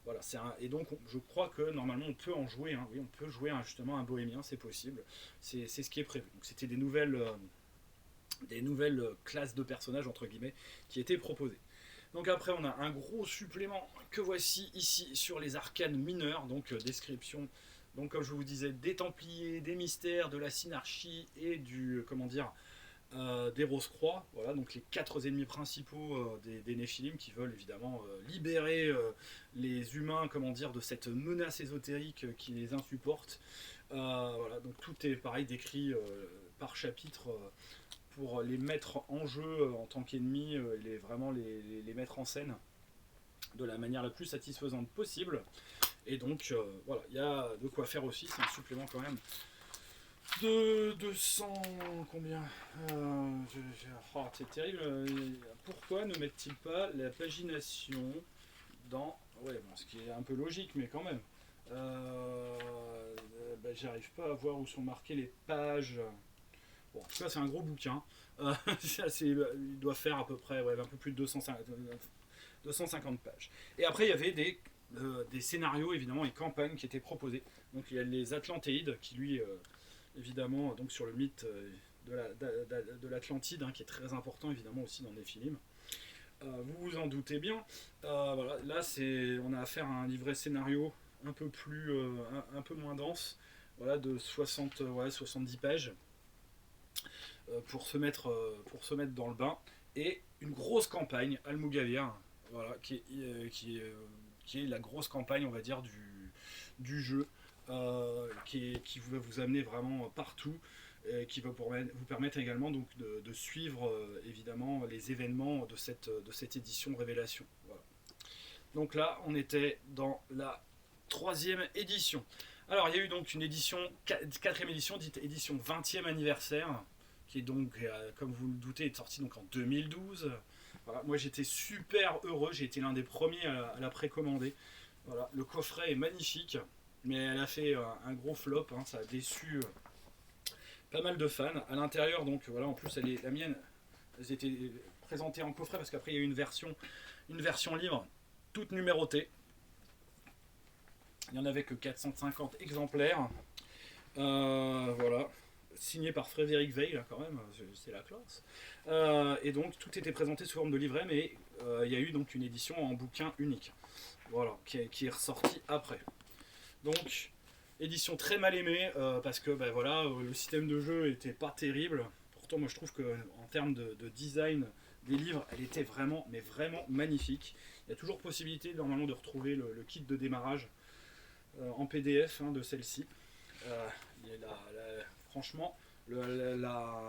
voilà, et donc je crois que normalement on peut en jouer. Hein. Oui, on peut jouer justement un bohémien, c'est possible. C'est ce qui est prévu. Donc c'était des nouvelles classes de personnages entre guillemets qui étaient proposées. Donc après on a un gros supplément que voici ici sur les arcanes mineurs, donc description, donc comme je vous disais, des Templiers, des mystères, de la synarchie et du, comment dire, des Rose-Croix, voilà, donc les 4 ennemis principaux des Néphilim qui veulent évidemment libérer les humains, comment dire, de cette menace ésotérique qui les insupporte. Voilà, donc tout est pareil décrit par chapitre pour les mettre en jeu en tant qu'ennemis et vraiment les mettre en scène de la manière la plus satisfaisante possible. Et donc voilà, il y a de quoi faire aussi, c'est un supplément quand même de 200 combien oh, c'est terrible. Pourquoi ne mettent-ils pas la pagination dans... Ouais, bon, ce qui est un peu logique, mais quand même. J'arrive pas à voir où sont marquées les pages. Bon, en tout cas, c'est un gros bouquin. Il doit faire à peu près un peu plus de 250 pages. Et après, il y avait des scénarios, évidemment, et campagnes qui étaient proposées. Donc, il y a les Atlantéides, qui lui, évidemment, donc sur le mythe de l'Atlantide, qui est très important, évidemment, aussi dans Néphilim. Vous vous en doutez bien. Voilà, là, on a affaire à un livret scénario un peu moins dense, voilà, de 70 pages. Pour se mettre dans le bain, et une grosse campagne Almogavir, voilà, qui est la grosse campagne, on va dire, du jeu, qui va vous amener vraiment partout, qui va vous permettre également donc de suivre évidemment les événements de cette édition Révélation. Voilà. Donc là, on était dans la 3e édition. Alors, il y a eu donc une édition, 4e édition, dite édition 20e anniversaire, qui est donc, comme vous le doutez, est sortie donc en 2012. Voilà, moi j'étais super heureux, j'ai été l'un des premiers à la précommander. Voilà, le coffret est magnifique, mais elle a fait un gros flop, ça a déçu pas mal de fans. À l'intérieur, donc voilà, en plus la mienne, elles étaient présentées en coffret parce qu'après il y a eu une version livre, toute numérotée. Il n'y en avait que 450 exemplaires. Voilà. Signé par Frédéric Veil, quand même, c'est la classe. Et donc tout était présenté sous forme de livret, mais il y a eu donc une édition en bouquin unique, voilà, qui est ressortie après. Donc édition très mal aimée parce que voilà, le système de jeu était pas terrible. Pourtant moi je trouve que en termes de design des livres, elle était vraiment magnifique. Il y a toujours possibilité normalement de retrouver le kit de démarrage en PDF de celle-ci. Franchement, la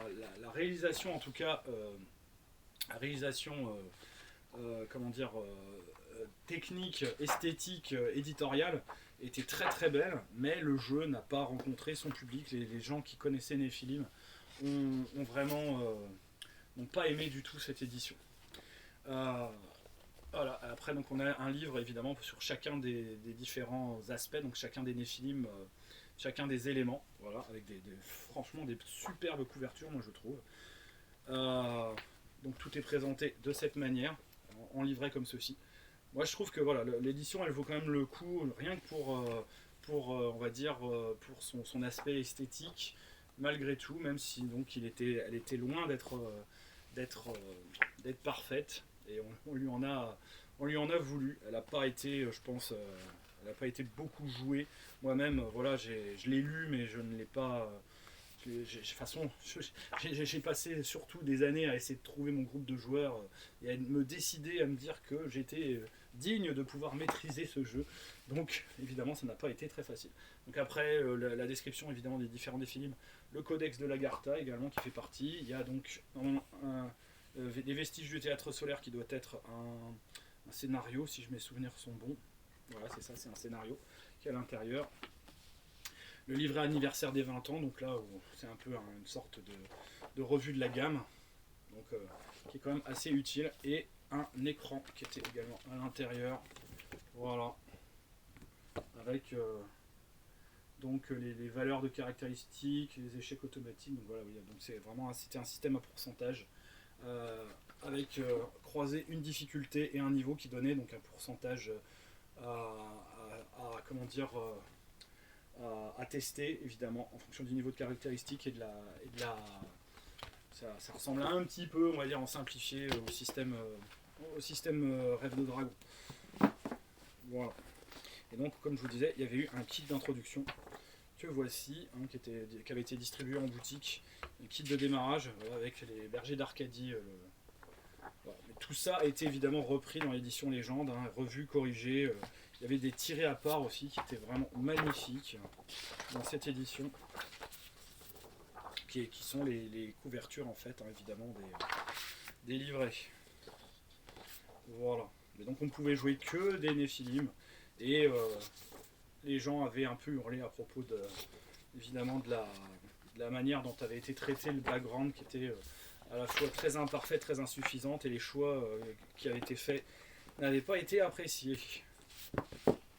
réalisation, en tout cas, la réalisation, comment dire, technique, esthétique, éditoriale, était très très belle, mais le jeu n'a pas rencontré son public. Les gens qui connaissaient Néphilim ont vraiment n'ont pas aimé du tout cette édition. Voilà. Après, donc, on a un livre évidemment sur chacun des différents aspects, donc chacun des Néphilim, chacun des éléments, voilà, avec franchement des superbes couvertures, moi je trouve. Donc tout est présenté de cette manière, en livret comme ceci. Moi je trouve que voilà, l'édition elle vaut quand même le coup, rien que pour on va dire, pour son aspect esthétique, malgré tout, même si donc elle était loin d'être parfaite, et on lui en a voulu. Elle n'a pas été, je pense, elle n'a pas été beaucoup jouée. Moi-même, voilà, je l'ai lu, mais je ne l'ai pas. De toute façon, j'ai passé surtout des années à essayer de trouver mon groupe de joueurs et à me décider à me dire que j'étais digne de pouvoir maîtriser ce jeu. Donc, évidemment, ça n'a pas été très facile. Donc après, la description évidemment des différents Néphilim, le codex de l'Agartha également qui fait partie. Il y a donc des vestiges du théâtre solaire qui doit être un scénario, si mes souvenirs sont bons. Voilà, c'est ça, c'est un scénario qui est à l'intérieur. Le livret anniversaire des 20 ans, donc là, c'est un peu une sorte de revue de la gamme, donc, qui est quand même assez utile. Et un écran qui était également à l'intérieur. Voilà. Avec donc les valeurs de caractéristiques, les échecs automatiques. Donc voilà, donc c'était un système à pourcentage. Avec croisé une difficulté et un niveau qui donnait donc un pourcentage comment dire, à tester évidemment en fonction du niveau de caractéristique et de la ça ressemble un petit peu, on va dire en simplifié, au système Rêve de Dragon. Voilà. Et donc comme je vous disais, il y avait eu un kit d'introduction que voici, hein, qui avait été distribué en boutique, le kit de démarrage, voilà, avec les bergers d'Arcadie. Voilà. Mais tout ça a été évidemment repris dans l'édition Légende, hein, revu, corrigé. Il y avait des tirés à part aussi qui étaient vraiment magnifiques dans cette édition, qui sont les couvertures en fait, hein, évidemment, des livrets. Voilà. Et donc on pouvait jouer que des Néphilim, et les gens avaient un peu hurlé à propos évidemment de la manière dont avait été traité le background, qui était à la fois très imparfait, très insuffisante, et les choix qui avaient été faits n'avaient pas été appréciés.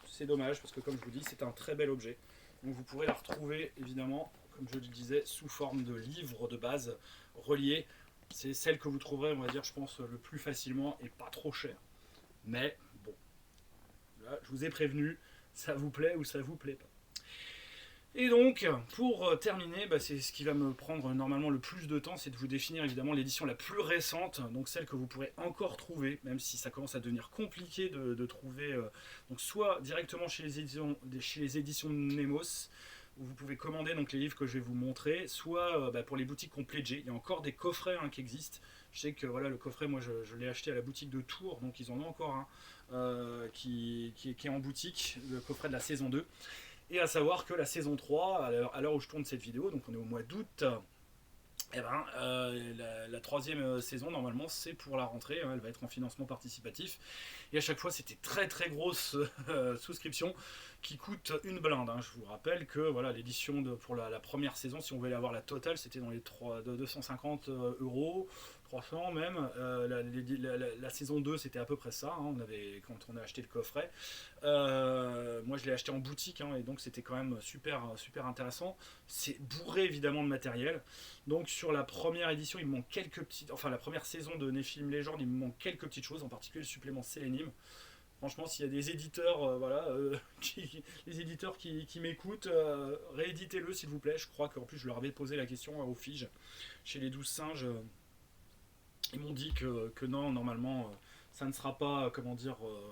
C'est dommage, parce que comme je vous dis, c'est un très bel objet. Donc vous pourrez la retrouver évidemment, comme je le disais, sous forme de livre de base relié. C'est celle que vous trouverez, on va dire, je pense, le plus facilement et pas trop cher. Mais bon, là, je vous ai prévenu, ça vous plaît ou ça vous plaît pas. Et donc, pour terminer, c'est ce qui va me prendre normalement le plus de temps, c'est de vous définir évidemment l'édition la plus récente, donc celle que vous pourrez encore trouver, même si ça commence à devenir compliqué de trouver, donc soit directement chez les éditions Nemos, où vous pouvez commander donc les livres que je vais vous montrer, soit pour les boutiques qui ont pledgé. Il y a encore des coffrets qui existent. Je sais que voilà, le coffret, moi je l'ai acheté à la boutique de Tours, donc ils en ont encore un qui est en boutique, le coffret de la saison 2. Et à savoir que la saison 3, à l'heure où je tourne cette vidéo, donc on est au mois d'août, la troisième saison, normalement, c'est pour la rentrée, hein, elle va être en financement participatif. Et à chaque fois, c'était très très grosse souscription qui coûte une blinde. Hein. Je vous rappelle que voilà, l'édition pour la première saison, si on voulait avoir la totale, c'était dans les 250 euros. 300 même, la saison 2 c'était à peu près ça, hein, quand on a acheté le coffret. Moi je l'ai acheté en boutique, hein, et donc c'était quand même super, super intéressant. C'est bourré évidemment de matériel. Donc sur la première édition, il me manque quelques petites, enfin la première saison de Néphilim Légende, il me manque quelques petites choses, en particulier le supplément Sélénim. Franchement, s'il y a des éditeurs, les éditeurs qui m'écoutent, rééditez-le s'il vous plaît. Je crois qu'en plus je leur avais posé la question au Fige, chez les 12 singes. Ils m'ont dit que non, normalement, ça ne sera pas,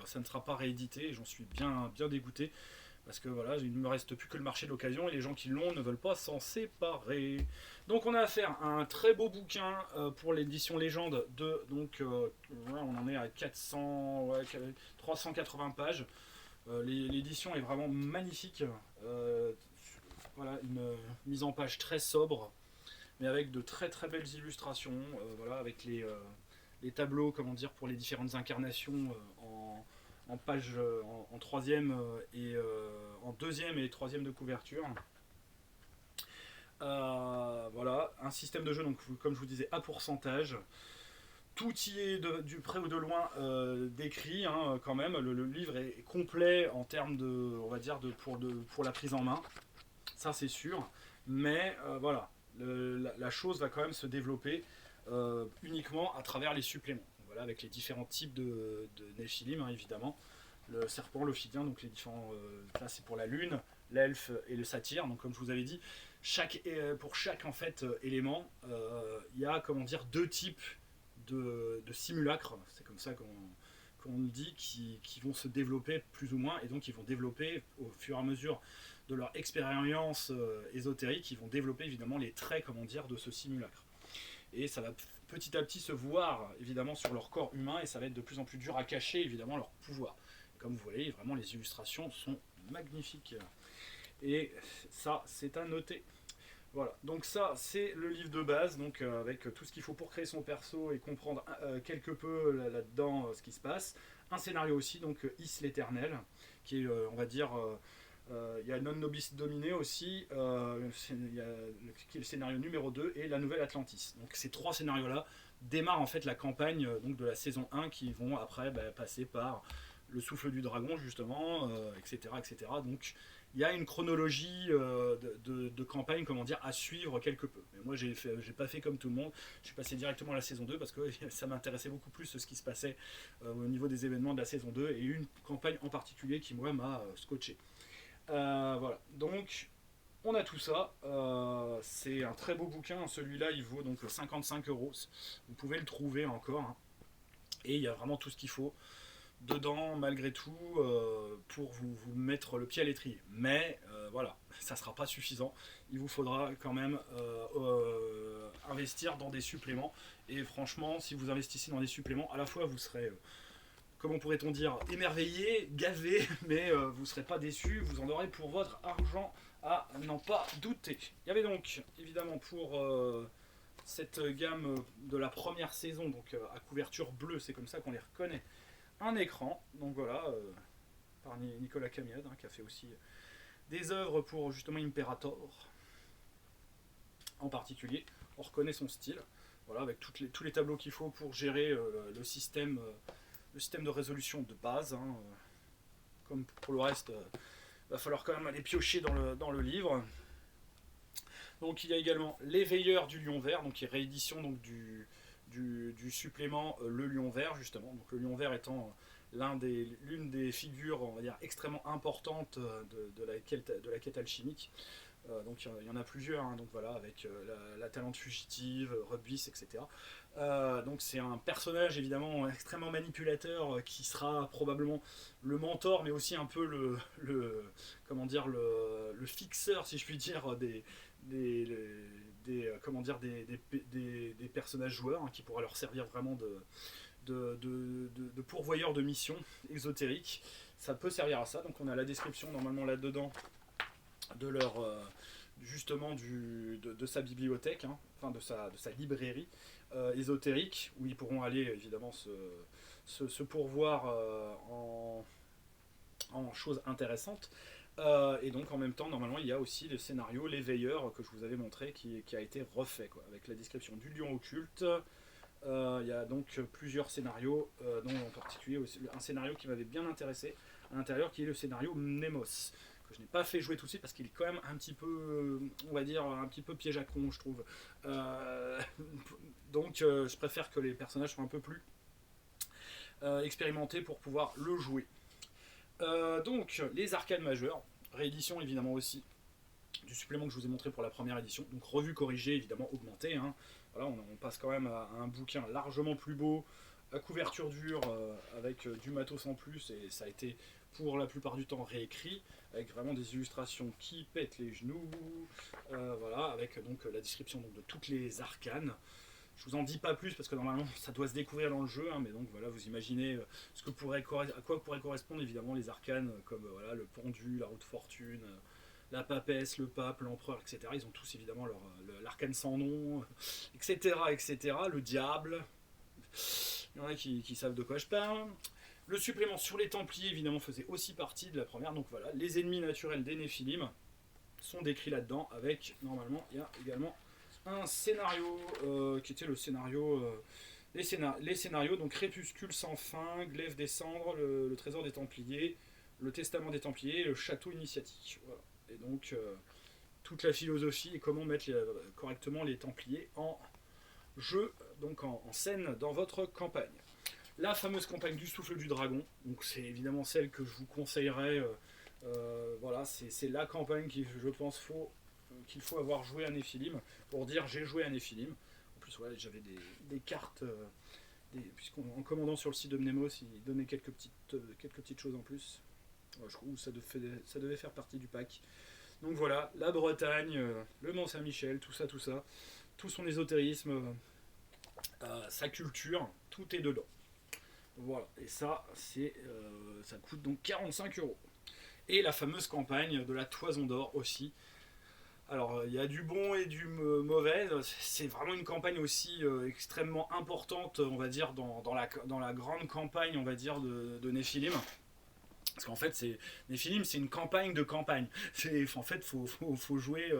ça ne sera pas réédité. Et j'en suis bien dégoûté, parce que voilà, il ne me reste plus que le marché de l'occasion, et les gens qui l'ont ne veulent pas s'en séparer. Donc on a affaire à un très beau bouquin pour l'édition Légende de, donc voilà, on en est à 380 pages. L'édition est vraiment magnifique. Voilà, une mise en page très sobre, mais avec de très très belles illustrations, voilà, avec les tableaux, pour les différentes incarnations en page, en troisième et en deuxième et troisième de couverture. Voilà, un système de jeu, donc comme je vous disais, à pourcentage. Tout y est du près ou de loin décrit, hein, quand même. Le livre est complet en termes de, on va dire, pour la prise en main. Ça c'est sûr. Mais voilà. La chose va quand même se développer uniquement à travers les suppléments. Donc voilà, avec les différents types de Néphilim, hein, évidemment. Le serpent, l'ophidien, donc les différents. Là, c'est pour la lune, l'elfe et le satyre. Donc, comme je vous avais dit, pour chaque en fait élément, il y a deux types de simulacres. C'est comme ça qu'on le dit, qui vont se développer plus ou moins, et donc ils vont développer au fur et à mesure de leur expérience ésotérique, ils vont développer évidemment les traits, de ce simulacre. Et ça va petit à petit se voir évidemment sur leur corps humain, et ça va être de plus en plus dur à cacher évidemment leur pouvoir. Et comme vous voyez, vraiment les illustrations sont magnifiques. Et ça, c'est à noter. Voilà, donc ça c'est le livre de base, donc avec tout ce qu'il faut pour créer son perso et comprendre quelque peu là-dedans ce qui se passe. Un scénario aussi, donc Is l'Éternel, qui est, on va dire, il y a Non Nobis Dominé aussi, qui est le scénario numéro 2, et la Nouvelle Atlantis. Donc ces trois scénarios-là démarrent en fait la campagne donc, de la saison 1, qui vont après passer par le Souffle du Dragon justement, etc., etc. Donc il y a une chronologie de campagne, à suivre quelque peu. Mais moi j'ai pas fait comme tout le monde, je suis passé directement à la saison 2 parce que ça m'intéressait beaucoup plus ce qui se passait au niveau des événements de la saison 2, et une campagne en particulier qui moi m'a scotché. Voilà, donc on a tout ça. C'est un très beau bouquin, celui-là il vaut donc 55 euros. Vous pouvez le trouver encore, hein. Et il y a vraiment tout ce qu'il faut dedans, malgré tout, pour vous mettre le pied à l'étrier. Mais voilà, ça ne sera pas suffisant. Il vous faudra quand même investir dans des suppléments. Et franchement, si vous investissez dans des suppléments, à la fois vous serez, comment pourrait-on dire, émerveillé, gavé, mais vous ne serez pas déçu. Vous en aurez pour votre argent à n'en pas douter. Il y avait donc, évidemment, pour cette gamme de la première saison, donc à couverture bleue, c'est comme ça qu'on les reconnaît, un écran. Donc voilà, par Nicolas Camiade, qui a fait aussi des œuvres pour justement Imperator en particulier. On reconnaît son style, voilà, avec tous les tableaux qu'il faut pour gérer le système de résolution de base. Comme pour le reste, va falloir quand même aller piocher dans le livre. Donc il y a également Les Veilleurs du Lion Vert, donc qui est réédition donc, du supplément Le Lion Vert, justement. Donc le Lion Vert étant l'une des figures, on va dire, extrêmement importantes de la quête alchimique. Donc il y en a plusieurs, donc voilà, avec la Talente fugitive, Rubis, etc. Donc c'est un personnage évidemment extrêmement manipulateur qui sera probablement le mentor, mais aussi un peu comment dire, le fixeur, si je puis dire, des personnages joueurs, qui pourra leur servir vraiment de pourvoyeur de missions ésotériques. Ça peut servir à ça. Donc on a la description normalement là-dedans de leur justement de sa bibliothèque, enfin de sa librairie ésotérique, où ils pourront aller évidemment se pourvoir en choses intéressantes. Et donc en même temps, normalement, il y a aussi le scénario Les Veilleurs que je vous avais montré qui a été refait, quoi, avec la description du lion occulte. Il y a donc plusieurs scénarios, dont en particulier aussi, un scénario qui m'avait bien intéressé à l'intérieur, qui est le scénario Mnemos, que je n'ai pas fait jouer tout de suite parce qu'il est quand même un petit peu, on va dire, un petit peu piège à con, je trouve. Donc je préfère que les personnages soient un peu plus expérimentés pour pouvoir le jouer. Donc les arcanes majeures, réédition évidemment aussi du supplément que je vous ai montré pour la première édition, donc revue corrigée, évidemment augmentée. Voilà, on passe quand même à un bouquin largement plus beau, à couverture dure, avec du matos en plus, et ça a été pour la plupart du temps réécrit, avec vraiment des illustrations qui pètent les genoux, voilà, avec donc la description donc, de toutes les arcanes. Je vous en dis pas plus parce que normalement ça doit se découvrir dans le jeu, mais donc voilà, vous imaginez à quoi pourraient correspondre évidemment les arcanes, comme voilà, le pendu, la roue de fortune, la papesse, le pape, l'empereur, etc. Ils ont tous évidemment l'arcane sans nom, etc., etc. Le diable. Il y en a qui savent de quoi je parle. Le supplément sur les Templiers, évidemment, faisait aussi partie de la première. Donc voilà, les ennemis naturels des Néphilim sont décrits là-dedans, avec, normalement, il y a également un scénario qui était le scénario... les scénarios, donc Crépuscule sans fin, Glaive des cendres, le trésor des Templiers, le testament des Templiers et le château initiatique. Voilà. Et donc, toute la philosophie et comment mettre correctement les Templiers en jeu, donc en scène dans votre campagne. La fameuse campagne du souffle du dragon, donc c'est évidemment celle que je vous conseillerais. Voilà, c'est la campagne qui, je pense, qu'il faut avoir joué à Néphilim pour dire j'ai joué à Néphilim. En plus, ouais, j'avais des cartes, puisqu'en commandant sur le site de Mnemos, il donnait quelques petites choses en plus. Ouais, je trouve que ça devait faire partie du pack. Donc voilà, la Bretagne, le Mont-Saint-Michel, tout ça, tout son ésotérisme, sa culture, tout est dedans. Voilà, et ça, ça coûte donc 45€. Et la fameuse campagne de la Toison d'Or aussi. Alors, il y a du bon et du mauvais. C'est vraiment une campagne aussi extrêmement importante, on va dire, dans la grande campagne, on va dire, de Néphilim. Parce qu'en fait, Néphilim, c'est une campagne de campagne. En fait, faut jouer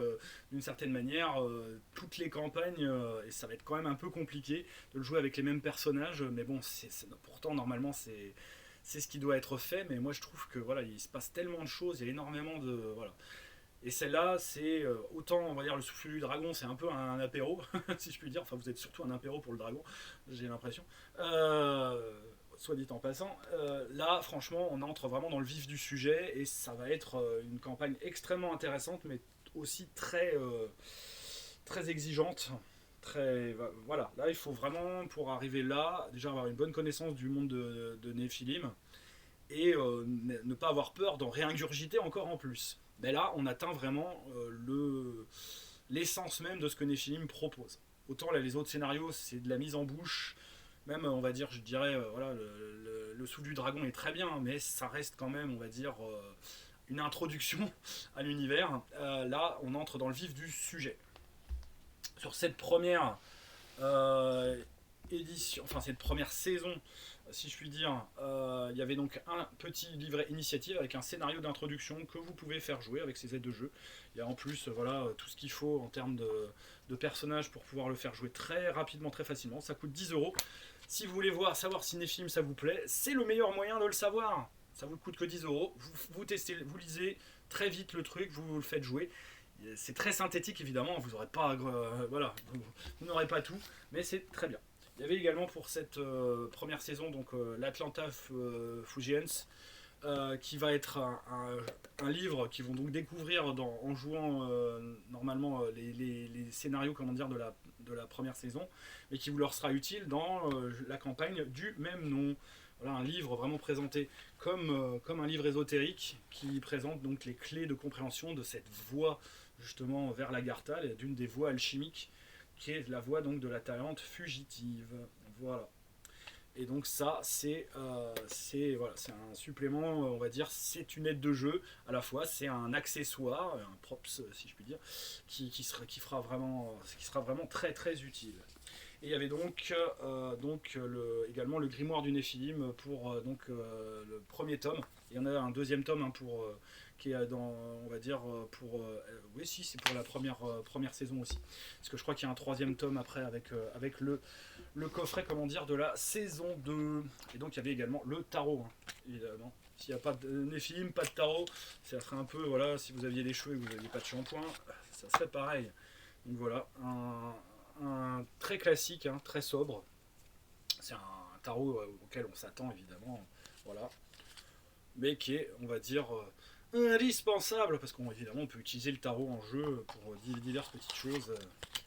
d'une certaine manière toutes les campagnes, et ça va être quand même un peu compliqué de le jouer avec les mêmes personnages. Mais bon, pourtant, normalement, c'est ce qui doit être fait. Mais moi, je trouve que voilà, il se passe tellement de choses, il y a énormément de... Voilà. Et celle-là, c'est autant, on va dire, le souffle du dragon, c'est un peu un apéro, si je puis dire. Enfin, vous êtes surtout un apéro pour le dragon, j'ai l'impression. Soit dit en passant, là franchement on entre vraiment dans le vif du sujet et ça va être une campagne extrêmement intéressante mais aussi très exigeante. Voilà, là il faut vraiment pour arriver là déjà avoir une bonne connaissance du monde de Néphilim et ne pas avoir peur d'en réingurgiter encore en plus. Mais là, on atteint vraiment l'essence même de ce que Nephilim propose. Autant là, les autres scénarios, c'est de la mise en bouche, même on va dire, je dirais, voilà, le Souffle du Dragon est très bien, mais ça reste quand même, on va dire, une introduction à l'univers. Là, on entre dans le vif du sujet. Sur cette première édition, enfin cette première saison, si je puis dire, il y avait donc un petit livret initiative avec un scénario d'introduction que vous pouvez faire jouer avec ces aides de jeu. Il y a en plus voilà, tout ce qu'il faut en termes de personnages pour pouvoir le faire jouer très rapidement, très facilement. Ça coûte 10 €. Si vous voulez savoir si Nephilim ça vous plaît, c'est le meilleur moyen de le savoir. Ça vous coûte que 10 €. Vous testez, vous lisez très vite le truc, vous le faites jouer. C'est très synthétique évidemment, vous n'aurez pas, voilà, vous n'aurez pas tout, mais c'est très bien. Il y avait également pour cette première saison donc l'Atlanta Fugians, qui va être un livre qu'ils vont donc découvrir en jouant normalement les scénarios comment dire, de la première saison, mais qui vous leur sera utile dans la campagne du même nom. Voilà, un livre vraiment présenté comme un livre ésotérique qui présente donc les clés de compréhension de cette voie justement vers l'Agartha, d'une des voies alchimiques qui est la voie donc de la Talente fugitive. Voilà. Et donc ça, c'est voilà, un supplément, on va dire, c'est une aide de jeu, à la fois c'est un accessoire, un props si je puis dire, qui sera vraiment très très utile. Et il y avait donc, également le grimoire du Néphilim pour le premier tome. Il y en a un deuxième tome hein, qui est dans, on va dire, oui si, c'est pour la première saison aussi. Parce que je crois qu'il y a un troisième tome après avec le coffret, comment dire, de la saison 2. Et donc il y avait également le tarot, hein, évidemment. S'il n'y a pas de Néphilim, pas de tarot, ça serait un peu, voilà, si vous aviez des cheveux et que vous n'aviez pas de shampoing, ça serait pareil. Donc voilà, un très classique, hein, très sobre. C'est un tarot auquel on s'attend évidemment, voilà. Mais qui est, on va dire, indispensable, parce qu'évidemment on peut utiliser le tarot en jeu pour diverses petites choses,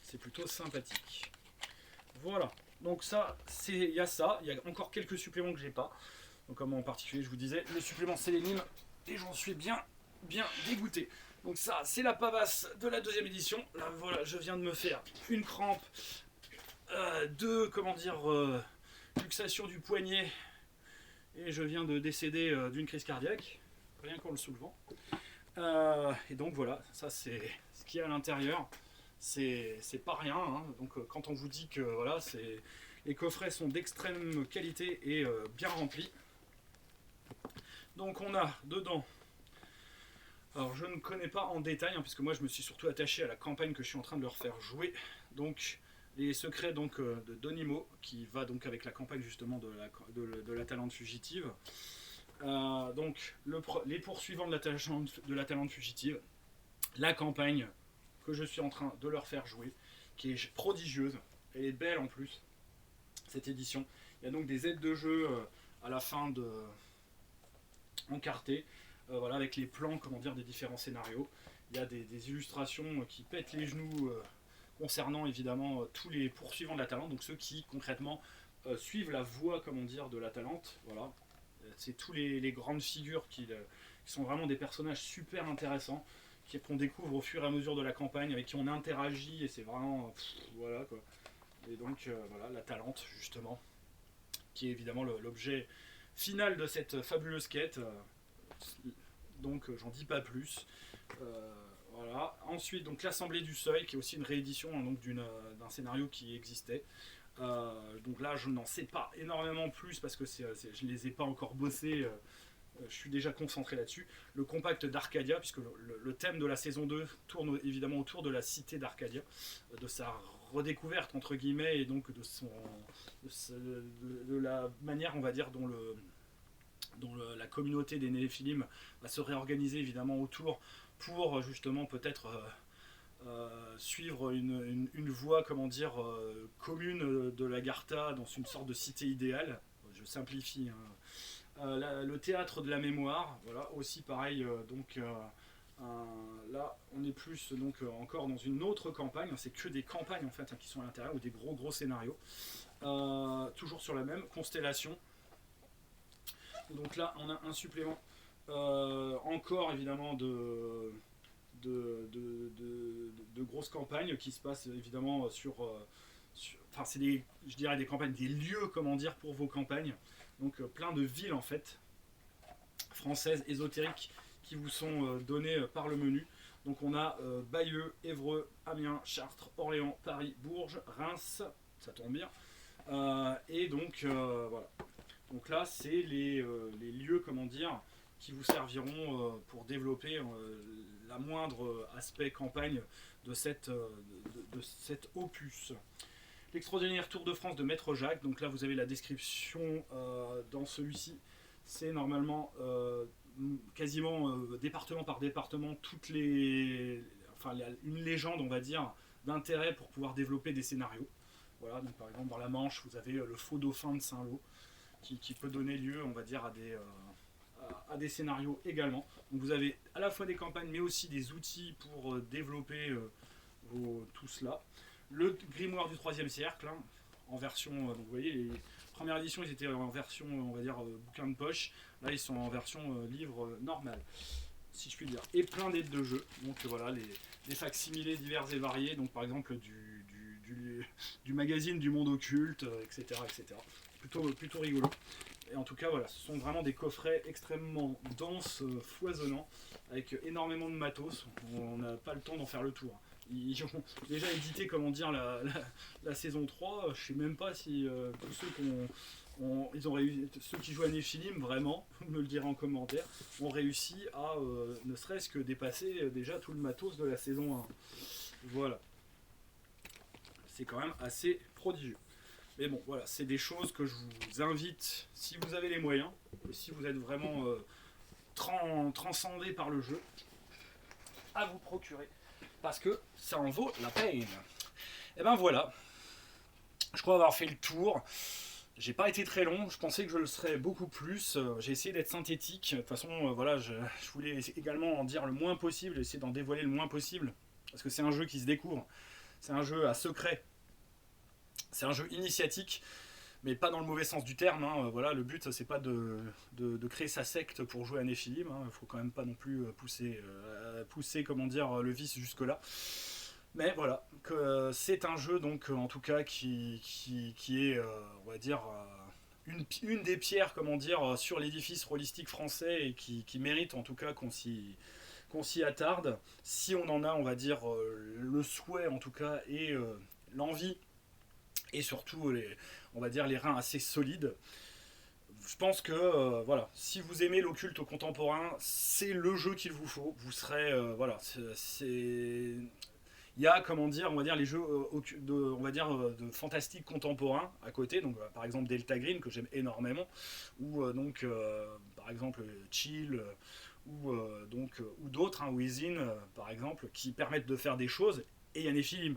c'est plutôt sympathique. Voilà, donc ça, il y a ça, il y a encore quelques suppléments que j'ai pas. Donc comme en particulier je vous disais, le supplément Sélénime, et j'en suis bien dégoûté. Donc ça, c'est la pavasse de la deuxième édition. Là, voilà, je viens de me faire une crampe, luxation du poignet, et je viens de décéder d'une crise cardiaque, rien qu'en le soulevant. Et donc voilà, ça c'est ce qu'il y a à l'intérieur. C'est pas rien, hein. Donc quand on vous dit que voilà, les coffrets sont d'extrême qualité et bien remplis. Donc on a dedans, alors je ne connais pas en détail, hein, puisque moi je me suis surtout attaché à la campagne que je suis en train de leur faire jouer. Donc les secrets donc, de Donimo, qui va donc avec la campagne justement de la Talente fugitive. Donc les poursuivants de la Talente fugitive, la campagne que je suis en train de leur faire jouer, qui est prodigieuse, elle est belle en plus, cette édition. Il y a donc des aides de jeu à la fin encartées, voilà, avec les plans comment dire, des différents scénarios. Il y a des illustrations qui pètent les genoux concernant évidemment tous les poursuivants de la Talente, donc ceux qui concrètement suivent la voie comment dire, de la Talente. Voilà. C'est tous les grandes figures qui sont vraiment des personnages super intéressants, qu'on découvre au fur et à mesure de la campagne, avec qui on interagit, et c'est vraiment voilà quoi. Et donc voilà, la Talente justement, qui est évidemment l'objet final de cette fabuleuse quête. Donc j'en dis pas plus. Voilà. Ensuite donc l'Assemblée du Seuil, qui est aussi une réédition hein, donc d'un scénario qui existait. Donc là je n'en sais pas énormément plus parce que je ne les ai pas encore bossés. Je suis déjà concentré là-dessus. Le compact d'Arcadia, puisque le thème de la saison 2 tourne évidemment autour de la cité d'Arcadia, de sa redécouverte entre guillemets, et donc de la manière on va dire dont la communauté des Néphilim va se réorganiser évidemment autour pour justement peut-être suivre une voie comment dire commune de l'Agartha dans une sorte de cité idéale. Je simplifie, hein. Le théâtre de la mémoire, voilà, aussi pareil, donc là on est plus donc encore dans une autre campagne, c'est que des campagnes en fait hein, qui sont à l'intérieur, ou des gros scénarios, toujours sur la même constellation. Donc là, on a un supplément encore évidemment de grosses campagnes qui se passent évidemment enfin c'est je dirais des campagnes, des lieux comment dire pour vos campagnes. Donc plein de villes en fait françaises ésotériques qui vous sont données par le menu. Donc on a Bayeux, Évreux, Amiens, Chartres, Orléans, Paris, Bourges, Reims, ça tombe bien. Et donc voilà. Donc là c'est les lieux comment dire qui vous serviront pour développer la moindre aspect campagne de cet opus. L'extraordinaire Tour de France de Maître Jacques, donc là vous avez la description dans celui-ci, c'est normalement quasiment département par département une légende on va dire d'intérêt pour pouvoir développer des scénarios. Voilà, donc par exemple dans la Manche vous avez le faux dauphin de Saint-Lô qui peut donner lieu on va dire à des scénarios également. Donc vous avez à la fois des campagnes mais aussi des outils pour développer tout cela. Le grimoire du 3e siècle, hein, en version, donc vous voyez, les premières éditions ils étaient en version, on va dire, bouquin de poche, là ils sont en version livre normal, si je puis dire. Et plein d'aides de jeu, donc voilà, des facsimilés divers et variés, donc par exemple du magazine du monde occulte, etc. etc. Plutôt rigolo. Et en tout cas, voilà, ce sont vraiment des coffrets extrêmement denses, foisonnants, avec énormément de matos. On n'a pas le temps d'en faire le tour. Ils ont déjà édité comment dire la saison 3. Je sais même pas si tous ceux qui jouent à Nephilim vraiment, vous me le direz en commentaire, ont réussi à ne serait-ce que dépasser déjà tout le matos de la saison 1. Voilà. C'est quand même assez prodigieux. Mais bon, voilà, c'est des choses que je vous invite, si vous avez les moyens, et si vous êtes vraiment transcendé par le jeu, à vous procurer. Parce que ça en vaut la peine. Et ben voilà. Je crois avoir fait le tour. J'ai pas été très long. Je pensais que je le serais beaucoup plus. J'ai essayé d'être synthétique. De toute façon, voilà, je voulais également en dire le moins possible. Essayer d'en dévoiler le moins possible. Parce que c'est un jeu qui se découvre. C'est un jeu à secret. C'est un jeu initiatique. Mais pas dans le mauvais sens du terme. Hein. Voilà, le but, c'est pas de créer sa secte pour jouer à Nephilim. Il faut quand même pas non plus pousser comment dire, le vice jusque-là. Mais voilà, que c'est un jeu, donc, en tout cas, qui est, on va dire, une des pierres, comment dire, sur l'édifice rôlistique français et qui mérite, en tout cas, qu'on s'y attarde. Si on en a, on va dire, le souhait, en tout cas, et l'envie, et surtout on va dire les reins assez solides. Je pense que voilà, si vous aimez l'occulte contemporain, c'est le jeu qu'il vous faut. Vous serez voilà, il y a comment dire, on va dire les jeux on va dire de fantastique contemporain à côté. Donc par exemple Delta Green que j'aime énormément, ou donc par exemple Chill. Ou d'autres, hein, Within par exemple, qui permettent de faire des choses. Et il y a Nephilim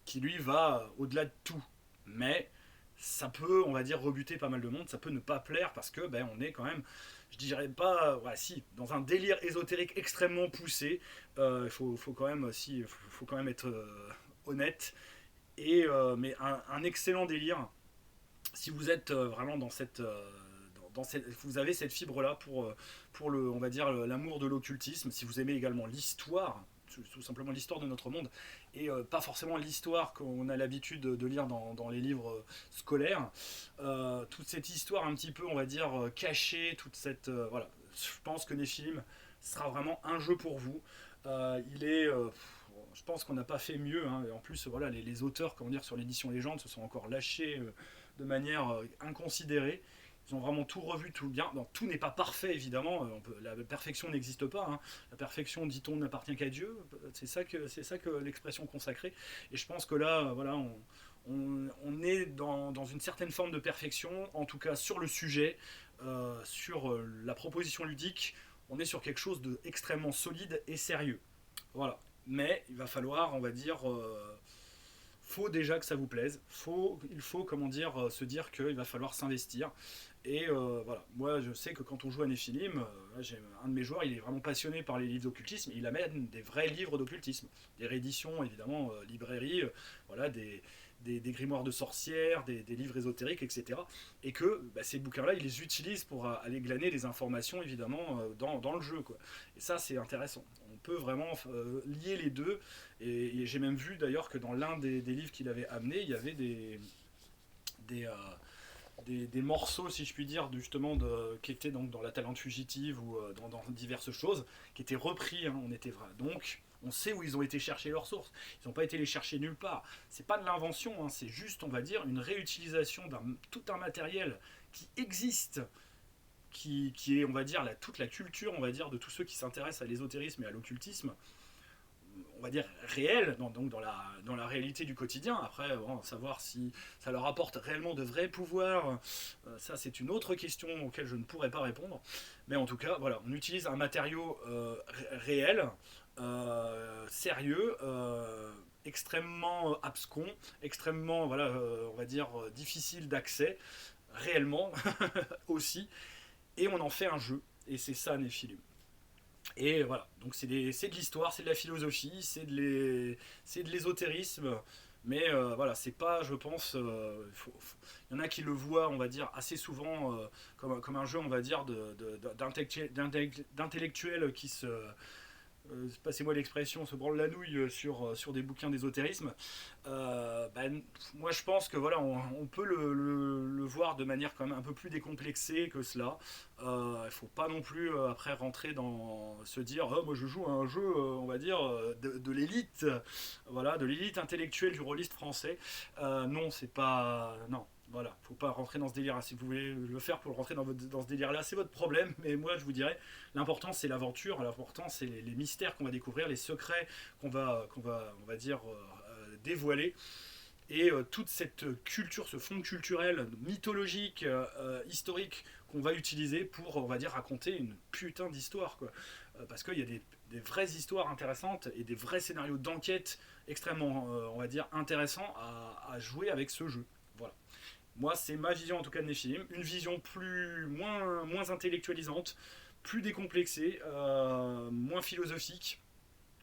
qui lui va au-delà de tout. Mais ça peut, on va dire, rebuter pas mal de monde, ça peut ne pas plaire parce que on est quand même, je dirais pas, si, dans un délire ésotérique extrêmement poussé. Il faut quand même, faut quand même être honnête. Et mais un excellent délire. Si vous êtes vraiment dans vous avez cette fibre là pour le, on va dire, l'amour de l'occultisme. Si vous aimez également l'histoire, tout simplement l'histoire de notre monde, et pas forcément l'histoire qu'on a l'habitude de lire dans les livres scolaires. Toute cette histoire un petit peu, on va dire, cachée, toute cette... voilà, je pense que Nephilim sera vraiment un jeu pour vous. Je pense qu'on n'a pas fait mieux. Hein. Et en plus, voilà, les auteurs, comment dire, sur l'édition Légende se sont encore lâchés de manière inconsidérée. Ils ont vraiment tout revu, tout bien. Donc, tout n'est pas parfait, évidemment. La perfection n'existe pas. Hein. La perfection, dit-on, n'appartient qu'à Dieu. C'est ça que l'expression consacrée. Et je pense que là, voilà, on est dans une certaine forme de perfection, en tout cas sur le sujet, sur la proposition ludique. On est sur quelque chose d'extrêmement solide et sérieux. Voilà. Mais il va falloir, on va dire... faut déjà que ça vous plaise. Il faut, comment dire, se dire qu'il va falloir s'investir. Et voilà, moi je sais que quand on joue à Nephilim, j'ai un de mes joueurs, il est vraiment passionné par les livres d'occultisme, il amène des vrais livres d'occultisme, des rééditions évidemment, librairie, voilà, des des grimoires de sorcières, des livres ésotériques, etc. Et que ces bouquins-là, ils les utilisent pour aller glaner des informations, évidemment, dans le jeu, quoi. Et ça, c'est intéressant. On peut vraiment lier les deux. Et j'ai même vu, d'ailleurs, que dans l'un des livres qu'il avait amené, il y avait des, euh, des morceaux, si je puis dire, justement, qui étaient donc dans La Talente Fugitive ou dans diverses choses, qui étaient repris, hein, on était vrai. Donc, on sait où ils ont été chercher leurs sources. Ils n'ont pas été les chercher nulle part. C'est pas de l'invention, hein, c'est juste, on va dire, une réutilisation tout un matériel qui existe, qui est, on va dire, toute la culture, on va dire, de tous ceux qui s'intéressent à l'ésotérisme et à l'occultisme, on va dire réel, donc dans la réalité du quotidien. Après, bon, savoir si ça leur apporte réellement de vrais pouvoirs, ça c'est une autre question auquel je ne pourrais pas répondre. Mais en tout cas, voilà, on utilise un matériau réel, sérieux, extrêmement abscon, extrêmement, voilà, on va dire, difficile d'accès, réellement aussi, et on en fait un jeu. Et c'est ça, Nephilim. Et voilà, donc c'est de l'histoire, c'est de la philosophie, c'est de l'ésotérisme, mais voilà, c'est pas, je pense, il y en a qui le voient, on va dire, assez souvent comme un jeu, on va dire, d'intellectuels qui se, passez-moi l'expression, se branle la nouille sur des bouquins d'ésotérisme. Moi je pense que voilà, on peut le voir de manière quand même un peu plus décomplexée que cela. Il ne faut pas non plus après rentrer dans se dire oh, moi je joue à un jeu, on va dire, de l'élite, voilà, de l'élite intellectuelle du rôliste français. Non, c'est pas. Non. Voilà, faut pas rentrer dans ce délire. Si vous voulez le faire pour rentrer dans ce délire-là, c'est votre problème. Mais moi, je vous dirais, l'important c'est l'aventure, l'important c'est les mystères qu'on va découvrir, les secrets on va dire, dévoiler. Et toute cette culture, ce fond culturel, mythologique, historique qu'on va utiliser pour, on va dire, raconter une putain d'histoire, quoi. Parce qu'il y a des vraies histoires intéressantes et des vrais scénarios d'enquête extrêmement, on va dire, intéressants à jouer avec ce jeu. Voilà. Moi, c'est ma vision en tout cas de Nephilim, une vision moins intellectualisante, plus décomplexée, moins philosophique.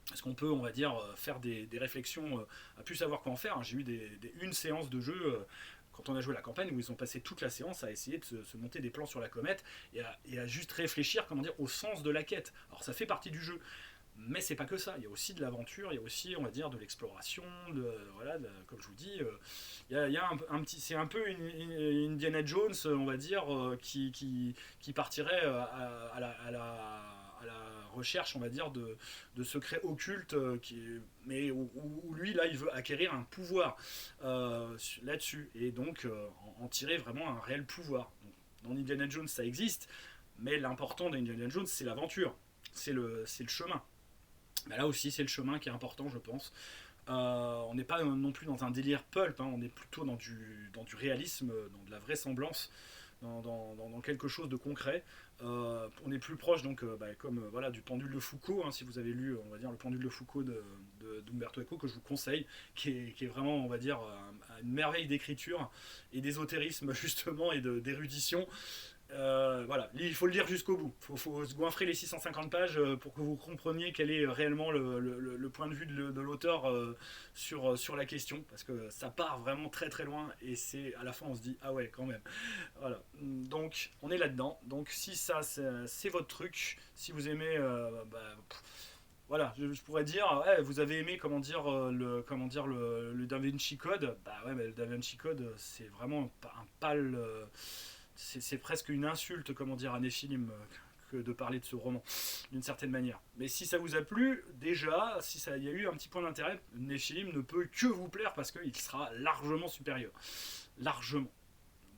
Parce qu'on peut, on va dire, faire des réflexions à plus savoir quoi en faire. J'ai eu une séance de jeu quand on a joué la campagne où ils ont passé toute la séance à essayer de se monter des plans sur la comète et à juste réfléchir, comment dire, au sens de la quête. Alors ça fait partie du jeu. Mais c'est pas que ça, il y a aussi de l'aventure, il y a aussi, on va dire, de l'exploration, voilà, comme je vous dis, il y a un petit, c'est un peu une Indiana Jones, on va dire, qui partirait à la recherche, on va dire, de secrets occultes, mais où lui, là, il veut acquérir un pouvoir là-dessus, et donc en tirer vraiment un réel pouvoir. Donc, dans Indiana Jones, ça existe, mais l'important d'Indiana Jones, c'est l'aventure, c'est le chemin. Bah là aussi, c'est le chemin qui est important, je pense. On n'est pas non plus dans un délire pulp, hein, on est plutôt dans du réalisme, dans de la vraisemblance, dans quelque chose de concret. On est plus proche, donc, comme voilà, du pendule de Foucault, hein, si vous avez lu, on va dire, le pendule de Foucault d'Umberto Eco, que je vous conseille, qui est vraiment, on va dire, une merveille d'écriture et d'ésotérisme, justement, et d'érudition. Voilà, il faut le lire jusqu'au bout. Il faut se goinfrer les 650 pages pour que vous compreniez quel est réellement le point de vue de l'auteur sur la question, parce que ça part vraiment très très loin et c'est à la fin on se dit ah ouais quand même. Voilà, donc on est là-dedans. Donc si ça c'est votre truc, si vous aimez, voilà, je pourrais dire, ouais, vous avez aimé le Da Vinci Code, bah ouais, mais le Da Vinci Code c'est vraiment un pâle. C'est presque une insulte, comment dire, à Nephilim que de parler de ce roman, d'une certaine manière. Mais si ça vous a plu, déjà, si il y a eu un petit point d'intérêt, Nephilim ne peut que vous plaire parce qu'il sera largement supérieur. Largement.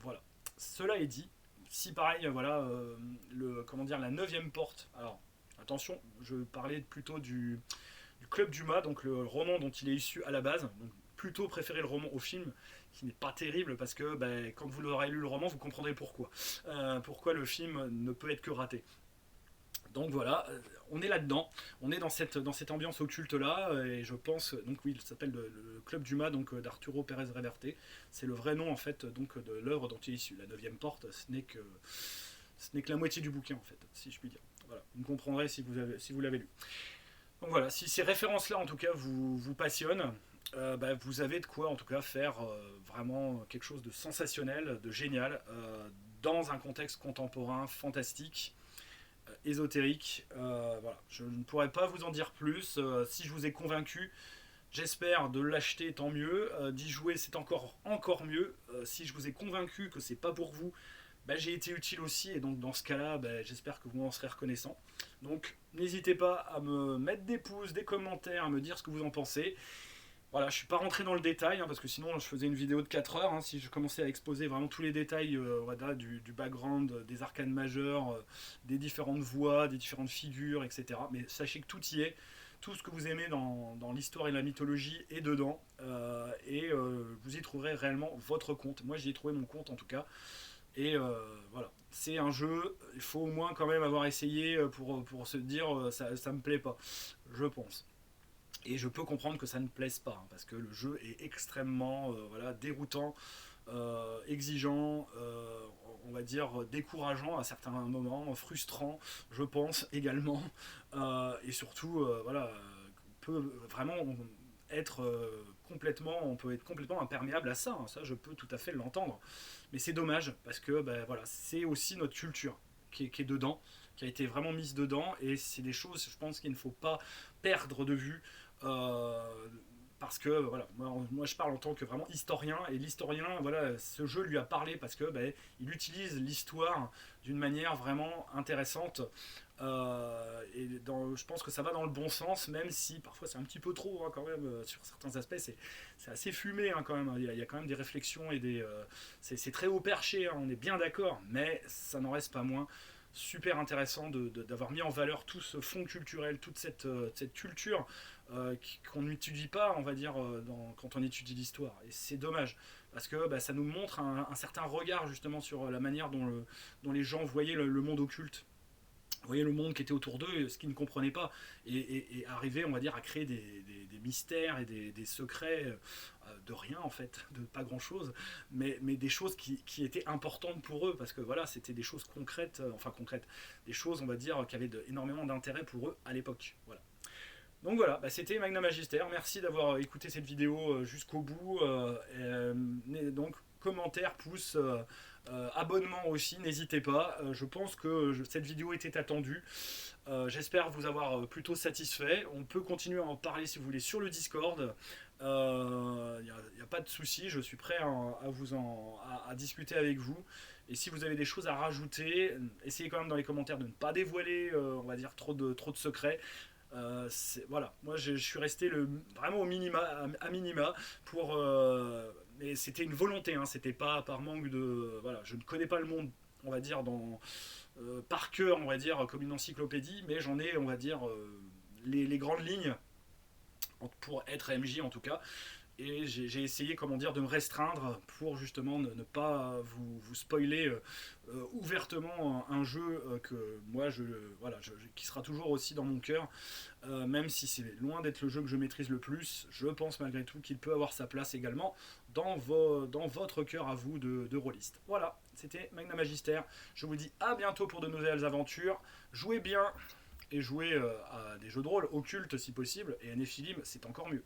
Voilà. Cela est dit, si pareil, voilà, comment dire, la neuvième porte. Alors, attention, je parlais plutôt du Club Dumas, donc le roman dont il est issu à la base. Donc, plutôt préférer le roman au film, qui n'est pas terrible parce que quand vous aurez lu le roman, vous comprendrez pourquoi. Pourquoi le film ne peut être que raté. Donc voilà, on est là-dedans, on est dans cette ambiance occulte là, et je pense, donc oui, il s'appelle le Club Dumas, donc d'Arturo Pérez Reverte. C'est le vrai nom en fait donc de l'œuvre dont il est issu. La neuvième porte, ce n'est que la moitié du bouquin en fait, si je puis dire. Voilà, vous me comprendrez si vous l'avez lu. Donc voilà, si ces références là en tout cas vous passionnent, vous avez de quoi en tout cas faire vraiment quelque chose de sensationnel, de génial, dans un contexte contemporain, fantastique, ésotérique. Voilà. Je ne pourrais pas vous en dire plus. Si je vous ai convaincu, j'espère de l'acheter, tant mieux. D'y jouer, c'est encore mieux. Si je vous ai convaincu que c'est pas pour vous, j'ai été utile aussi. Et donc dans ce cas-là, j'espère que vous en serez reconnaissant. Donc n'hésitez pas à me mettre des pouces, des commentaires, à me dire ce que vous en pensez. Voilà, je suis pas rentré dans le détail, parce que sinon je faisais une vidéo de 4 heures, si je commençais à exposer vraiment tous les détails voilà, du background, des arcanes majeures, des différentes voix, des différentes figures, etc. Mais sachez que tout y est, tout ce que vous aimez dans l'histoire et la mythologie est dedans, vous y trouverez réellement votre compte. Moi j'y ai trouvé mon compte en tout cas, et voilà. C'est un jeu, il faut au moins quand même avoir essayé pour se dire ça me plaît pas, je pense. Et je peux comprendre que ça ne plaise pas, parce que le jeu est extrêmement voilà, déroutant, exigeant, on va dire décourageant à certains moments, frustrant, je pense également, et surtout, voilà, peut vraiment être on peut être complètement imperméable à ça, ça je peux tout à fait l'entendre. Mais c'est dommage, parce que voilà, c'est aussi notre culture qui est dedans, qui a été vraiment mise dedans, et c'est des choses, je pense, qu'il ne faut pas perdre de vue. euh, Parce que voilà, moi je parle en tant que vraiment historien, et l'historien, voilà, ce jeu lui a parlé parce que il utilise l'histoire d'une manière vraiment intéressante, je pense que ça va dans le bon sens, même si parfois c'est un petit peu trop, quand même, sur certains aspects c'est assez fumé, quand même. Il y a quand même des réflexions et c'est très haut perché, on est bien d'accord, mais ça n'en reste pas moins super intéressant d'avoir mis en valeur tout ce fond culturel, toute cette culture qu'on n'étudie pas, on va dire, quand on étudie l'histoire. Et c'est dommage, parce que ça nous montre un certain regard justement sur la manière dont les gens voyaient le monde occulte, voyaient le monde qui était autour d'eux, ce qu'ils ne comprenaient pas, et arriver, on va dire, à créer des mystères et des secrets de rien en fait, de pas grand chose, mais des choses qui étaient importantes pour eux, parce que voilà, c'était des choses concrètes, enfin concrètes, des choses, on va dire, qui avaient énormément d'intérêt pour eux à l'époque. Voilà. Donc voilà, c'était Magna Magister. Merci d'avoir écouté cette vidéo jusqu'au bout. Donc commentaires, pouces, abonnement aussi, n'hésitez pas. Je pense que cette vidéo était attendue. J'espère vous avoir plutôt satisfait. On peut continuer à en parler si vous voulez sur le Discord. Il n'y a pas de souci, je suis prêt à discuter avec vous. Et si vous avez des choses à rajouter, essayez quand même dans les commentaires de ne pas dévoiler, on va dire, trop de secrets. Voilà, moi je suis resté vraiment au minima, à minima pour. Mais c'était une volonté, c'était pas par manque de. Voilà, je ne connais pas le monde, on va dire, par cœur, on va dire, comme une encyclopédie, mais j'en ai, on va dire, les grandes lignes pour être MJ en tout cas. Et j'ai essayé, comment dire, de me restreindre pour justement ne pas vous spoiler ouvertement un jeu que moi voilà, qui sera toujours aussi dans mon cœur, même si c'est loin d'être le jeu que je maîtrise le plus. Je pense malgré tout qu'il peut avoir sa place également dans votre cœur à vous de rôliste. Voilà, c'était Magna Magister. Je vous dis à bientôt pour de nouvelles aventures. Jouez bien et jouez à des jeux de rôle occultes si possible, et à Nephilim c'est encore mieux.